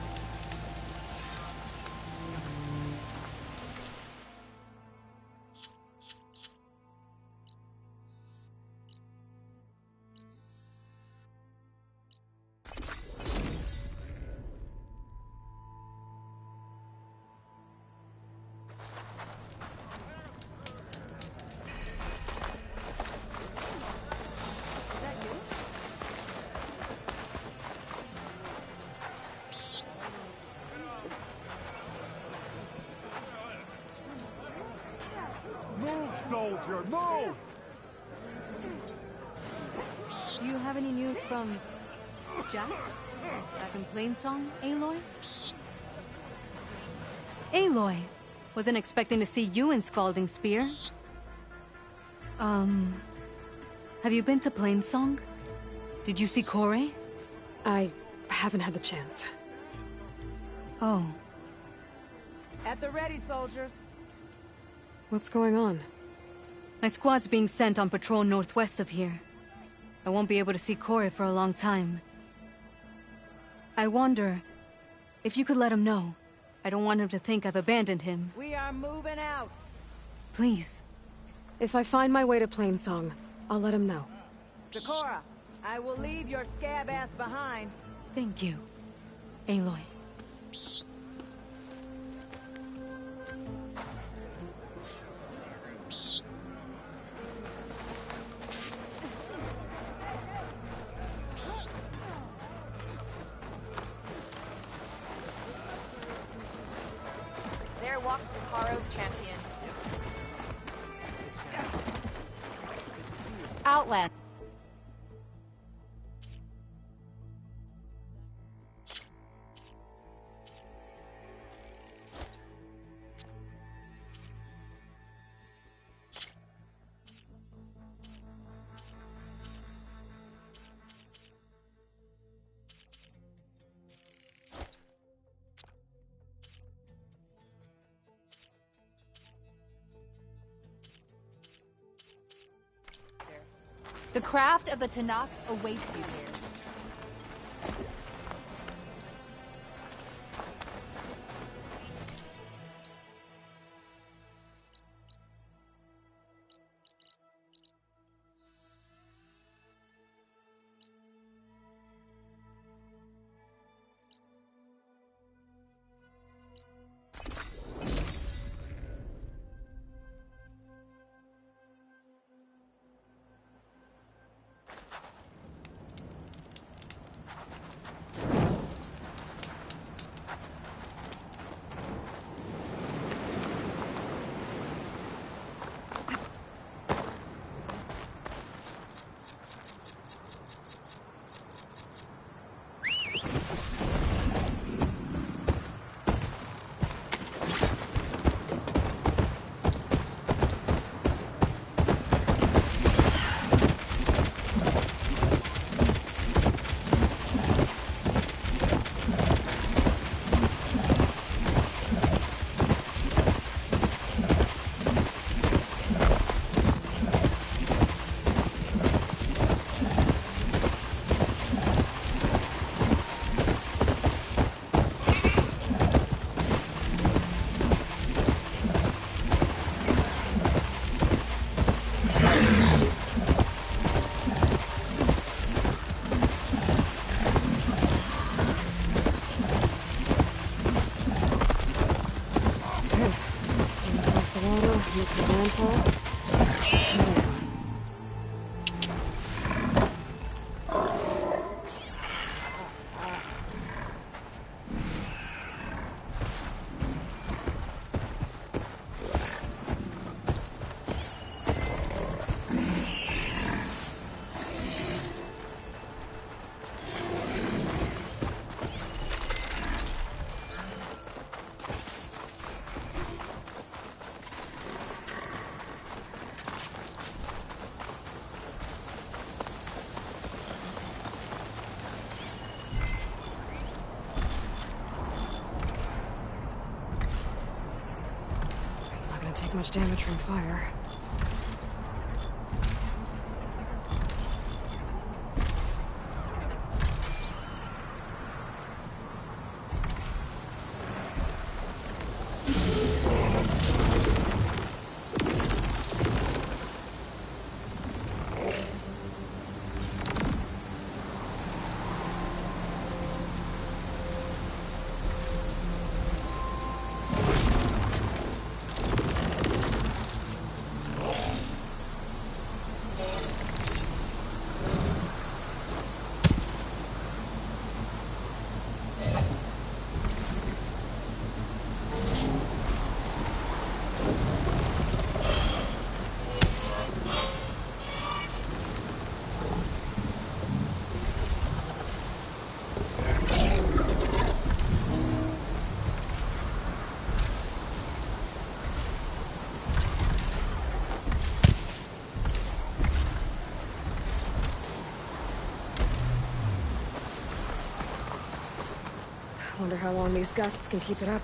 Soldier, move! Do you have any news from Jax? Back in Plainsong, Aloy? Aloy! Wasn't expecting to see you in Scalding Spear. Have you been to Plainsong? Did you see Kore? I haven't had the chance. Oh. At the ready, soldiers. What's going on? My squad's being sent on patrol northwest of here. I won't be able to see Kore for a long time. I wonder if you could let him know. I don't want him to think I've abandoned him. We are moving out. Please. If I find my way to Plainsong, I'll let him know. Sakura, I will leave your scab ass behind. Thank you, Aloy. There walks Lucaro's champion. Outland. The craft of the Tanakh awaits you here. too much damage from fire. Wonder how long these gusts can keep it up.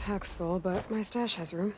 Pack's full, but my stash has room.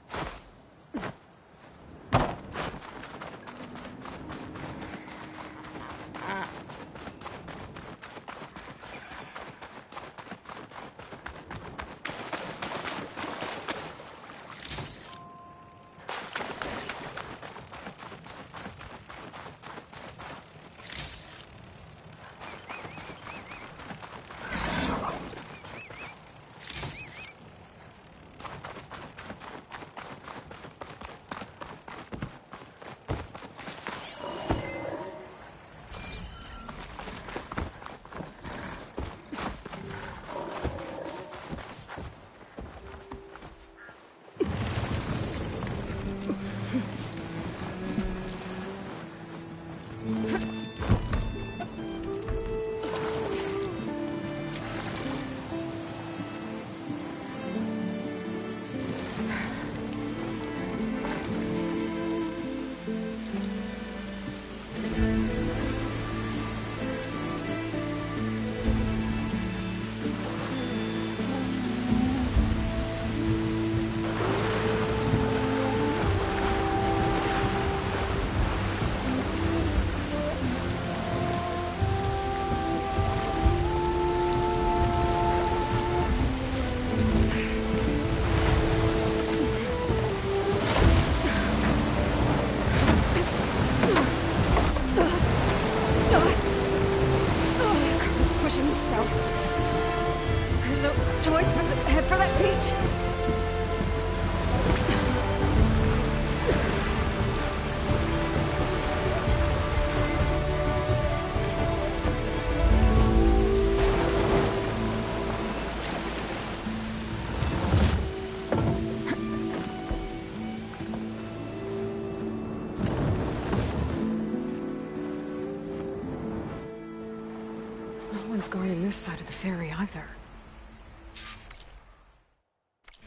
Guarding this side of the ferry either.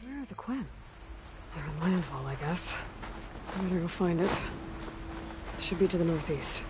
Where are the Quen? They're in landfall, I guess. I better go find it. Should be to the northeast.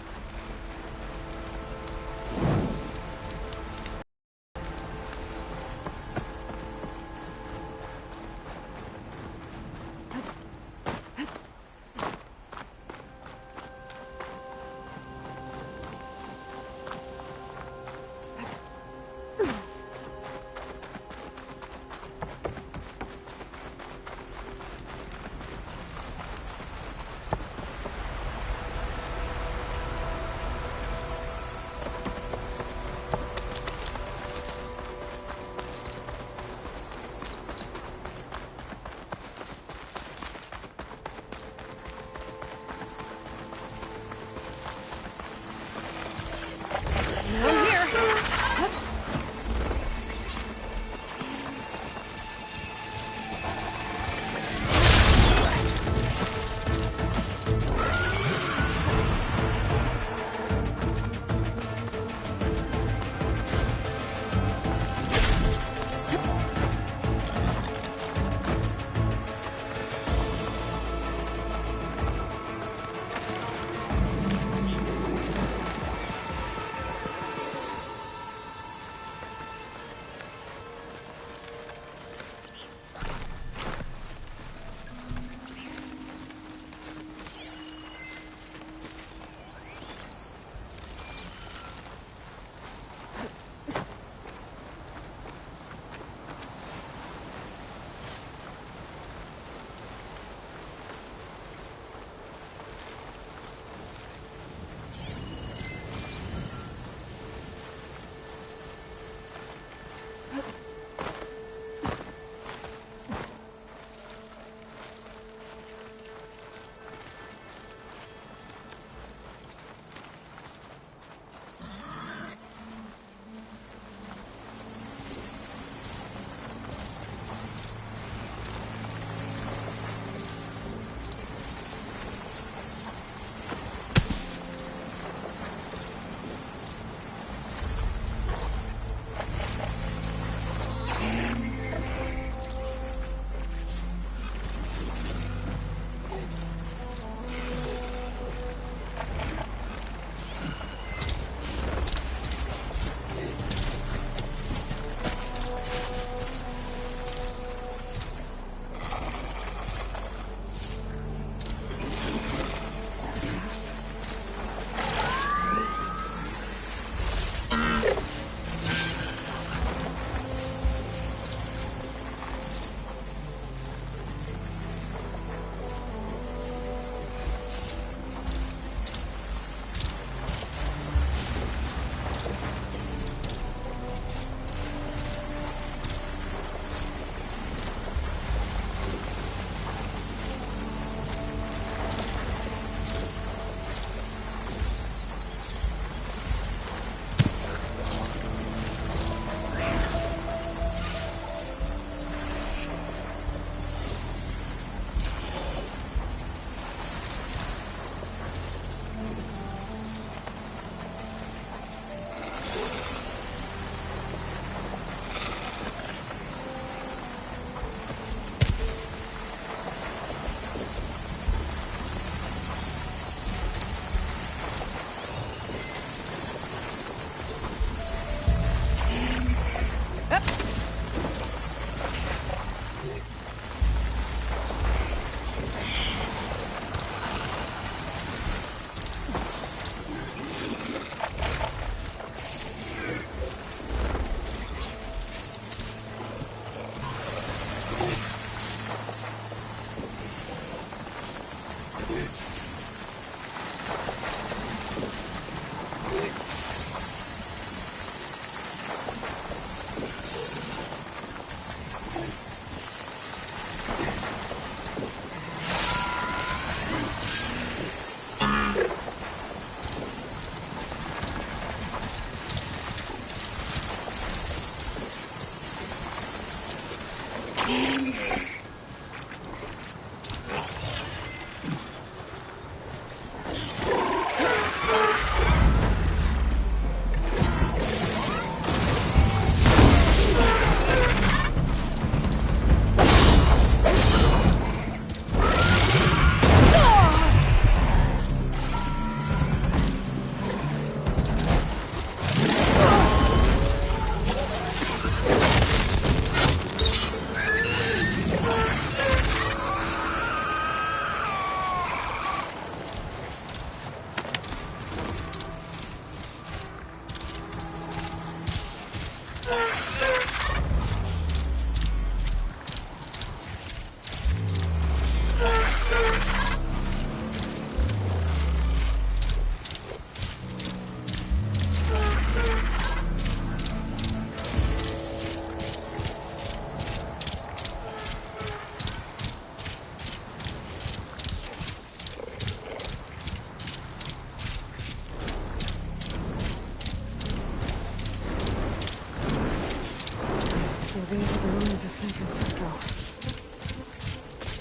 These are the ruins of San Francisco.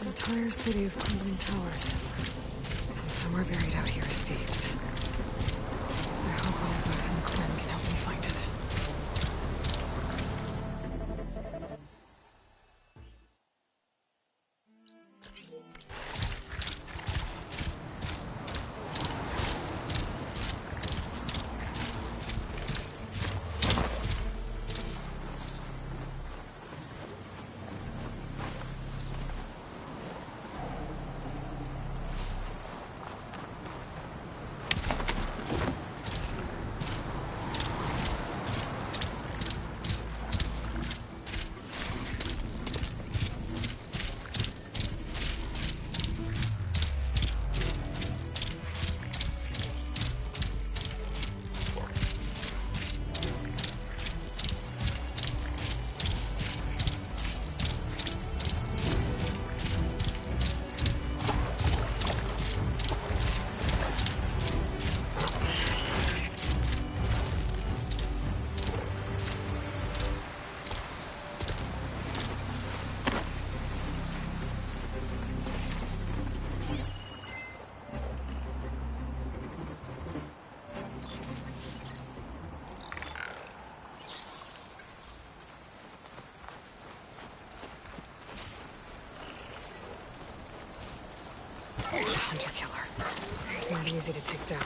An entire city of crumbling towers. And somewhere buried out here is Thebes. I hope Oliver and Clem can help me find it. Hunter-killer. Not easy to take down.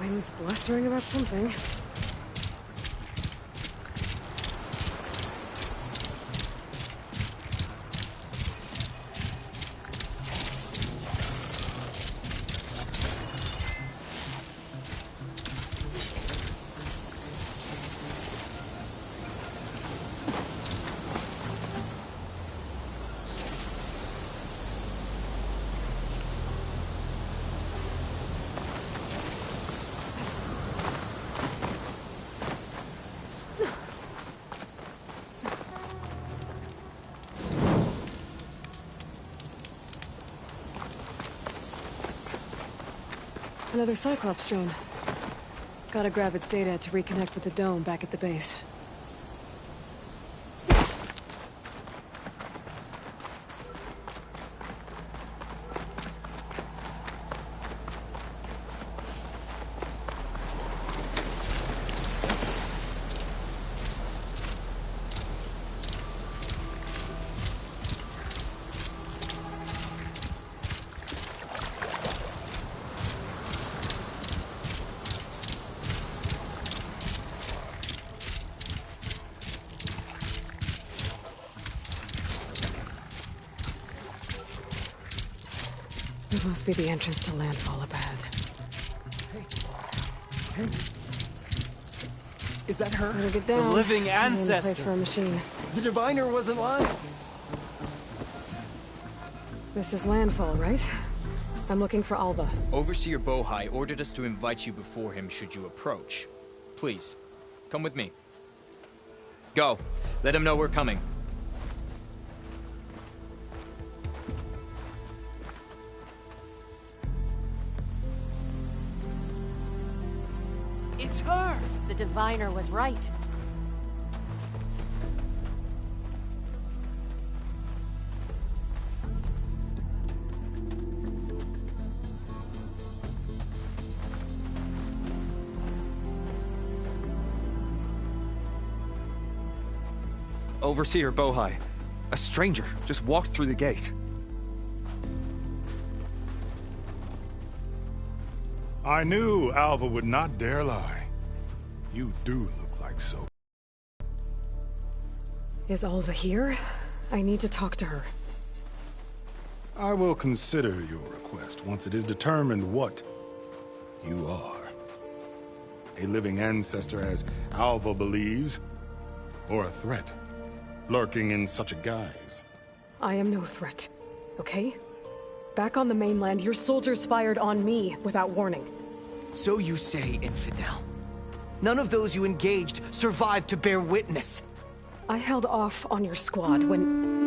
Wind's blustering about something. Another Cyclops drone. Gotta grab its data to reconnect with the dome back at the base. It must be the entrance to landfall up ahead. Hey. Is that her? Better get down. The living This isn't a ancestor. place for a machine. The diviner wasn't lying. This is landfall, right? I'm looking for Alva. Overseer Bohai ordered us to invite you before him should you approach. Please, come with me. Go. Let him know we're coming. It's her! The diviner was right. Overseer Bohai. A stranger just walked through the gate. I knew Alva would not dare lie. You do look like so. Is Alva here? I need to talk to her. I will consider your request once it is determined what you are. A living ancestor, as Alva believes, or a threat, lurking in such a guise. I am no threat, okay? Back on the mainland, your soldiers fired on me without warning. So you say, Infidel. None of those you engaged survived to bear witness. I held off on your squad when...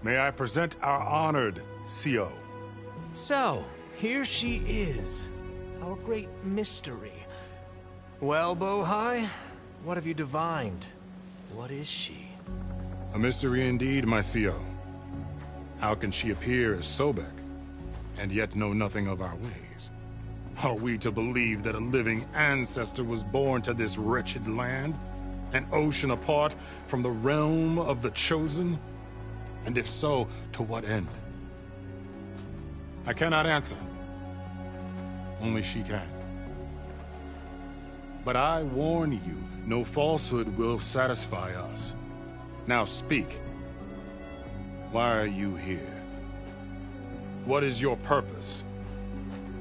May I present our honored CO. So, here she is. Our great mystery. Well, Bohai, what have you divined? What is she? A mystery indeed, my CO. How can she appear as Sobek, and yet know nothing of our ways? Are we to believe that a living ancestor was born to this wretched land? An ocean apart from the realm of the Chosen? And if so, to what end? I cannot answer. Only she can. But I warn you, no falsehood will satisfy us. Now speak. Why are you here? What is your purpose?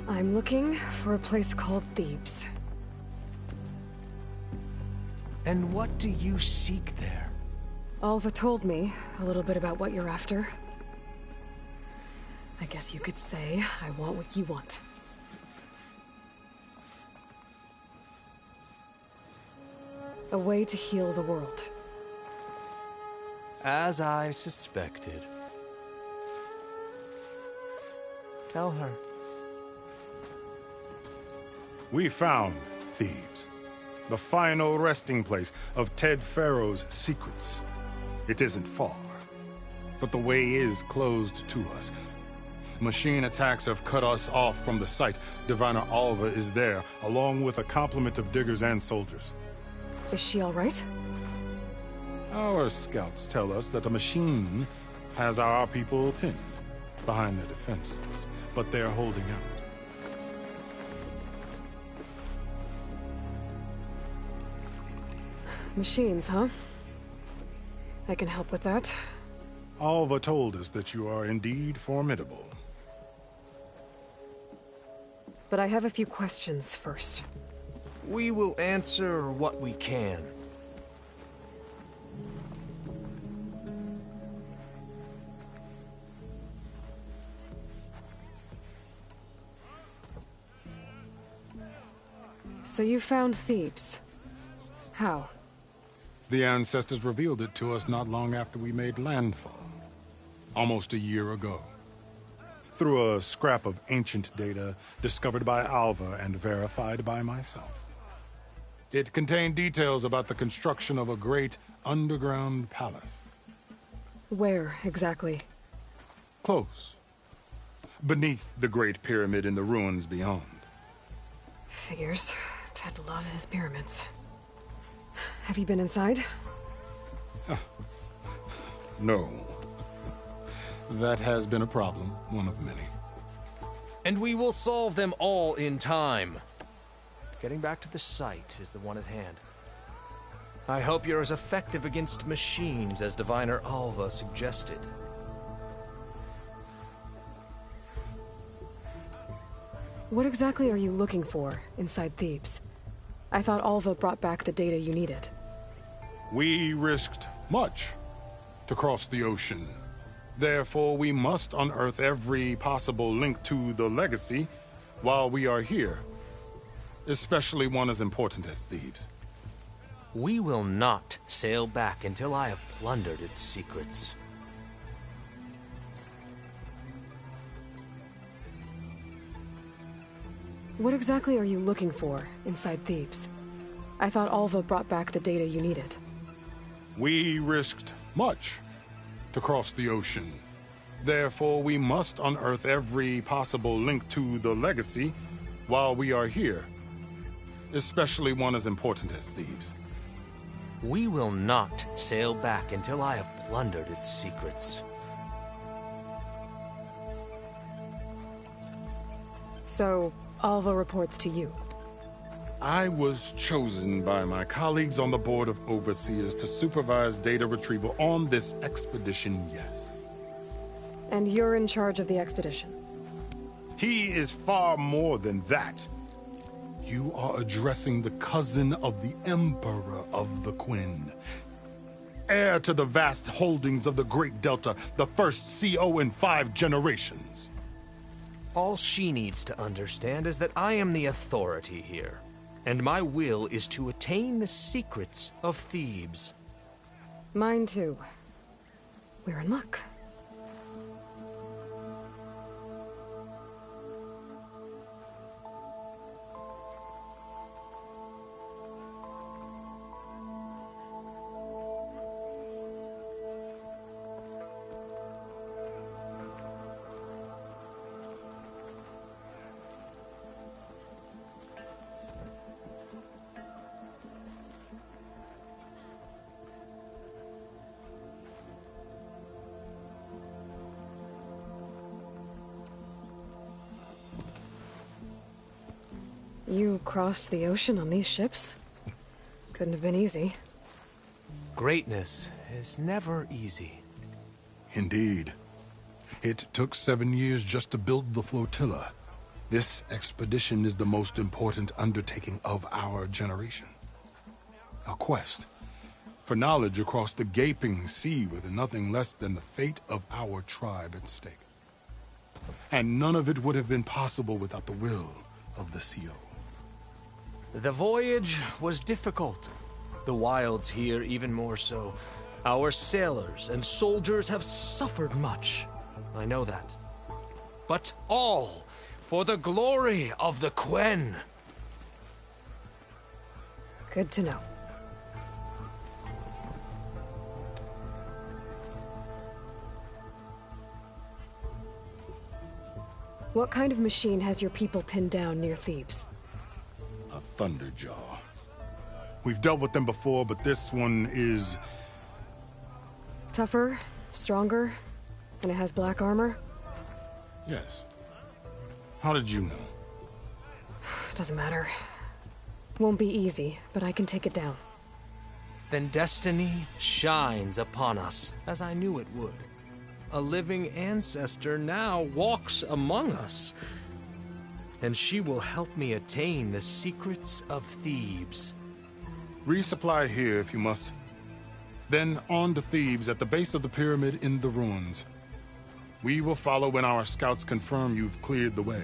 I'm looking for a place called Thebes. And what do you seek there? Alva told me a little bit about what you're after. I guess you could say I want what you want. A way to heal the world. As I suspected. Tell her. We found Thebes, the final resting place of Ted Pharaoh's secrets. It isn't far, but the way is closed to us. Machine attacks have cut us off from the site. Diviner Alva is there, along with a complement of diggers and soldiers. Is she all right? Our scouts tell us that a machine has our people pinned behind their defenses, but they're holding out. Machines, huh? I can help with that. Alva told us that you are indeed formidable. But I have a few questions first. We will answer what we can. So you found Thebes. How? The ancestors revealed it to us not long after we made landfall. Almost a year ago. Through a scrap of ancient data discovered by Alva and verified by myself. It contained details about the construction of a great underground palace. Where, exactly? Close. Beneath the Great Pyramid in the ruins beyond. Figures. Ted loves his pyramids. Have you been inside? No. That has been a problem, one of many. And we will solve them all in time. Getting back to the site is the one at hand. I hope you're as effective against machines as Diviner Alva suggested. What exactly are you looking for inside Thebes? I thought Alva brought back the data you needed. We risked much to cross the ocean. Therefore, we must unearth every possible link to the legacy while we are here. Especially one as important as Thebes. We will not sail back until I have plundered its secrets. What exactly are you looking for inside Thebes? I thought Alva brought back the data you needed. We risked much to cross the ocean. Therefore, we must unearth every possible link to the legacy while we are here. Especially one as important as Thebes. We will not sail back until I have plundered its secrets. So, Alva reports to you. I was chosen by my colleagues on the Board of Overseers to supervise data retrieval on this expedition, yes. And you're in charge of the expedition? He is far more than that. You are addressing the cousin of the Emperor of the Quen. Heir to the vast holdings of the Great Delta, the first CO in 5 generations. All she needs to understand is that I am the authority here, and my will is to attain the secrets of Thebes. Mine too. We're in luck. You crossed the ocean on these ships? Couldn't have been easy. Greatness is never easy. Indeed. It took 7 years just to build the flotilla. This expedition is the most important undertaking of our generation. A quest for knowledge across the gaping sea with nothing less than the fate of our tribe at stake. And none of it would have been possible without the will of the CO. The voyage was difficult. The wilds here even more so. Our sailors and soldiers have suffered much. I know that. But all for the glory of the Quen. Good to know. What kind of machine has your people pinned down near Thebes? A Thunderjaw. We've dealt with them before, but this one is... Tougher, stronger, and it has black armor? Yes. How did you know? Doesn't matter. Won't be easy, but I can take it down. Then destiny shines upon us, as I knew it would. A living ancestor now walks among us, and she will help me attain the secrets of Thebes. Resupply here if you must. Then on to Thebes at the base of the pyramid in the ruins. We will follow when our scouts confirm you've cleared the way.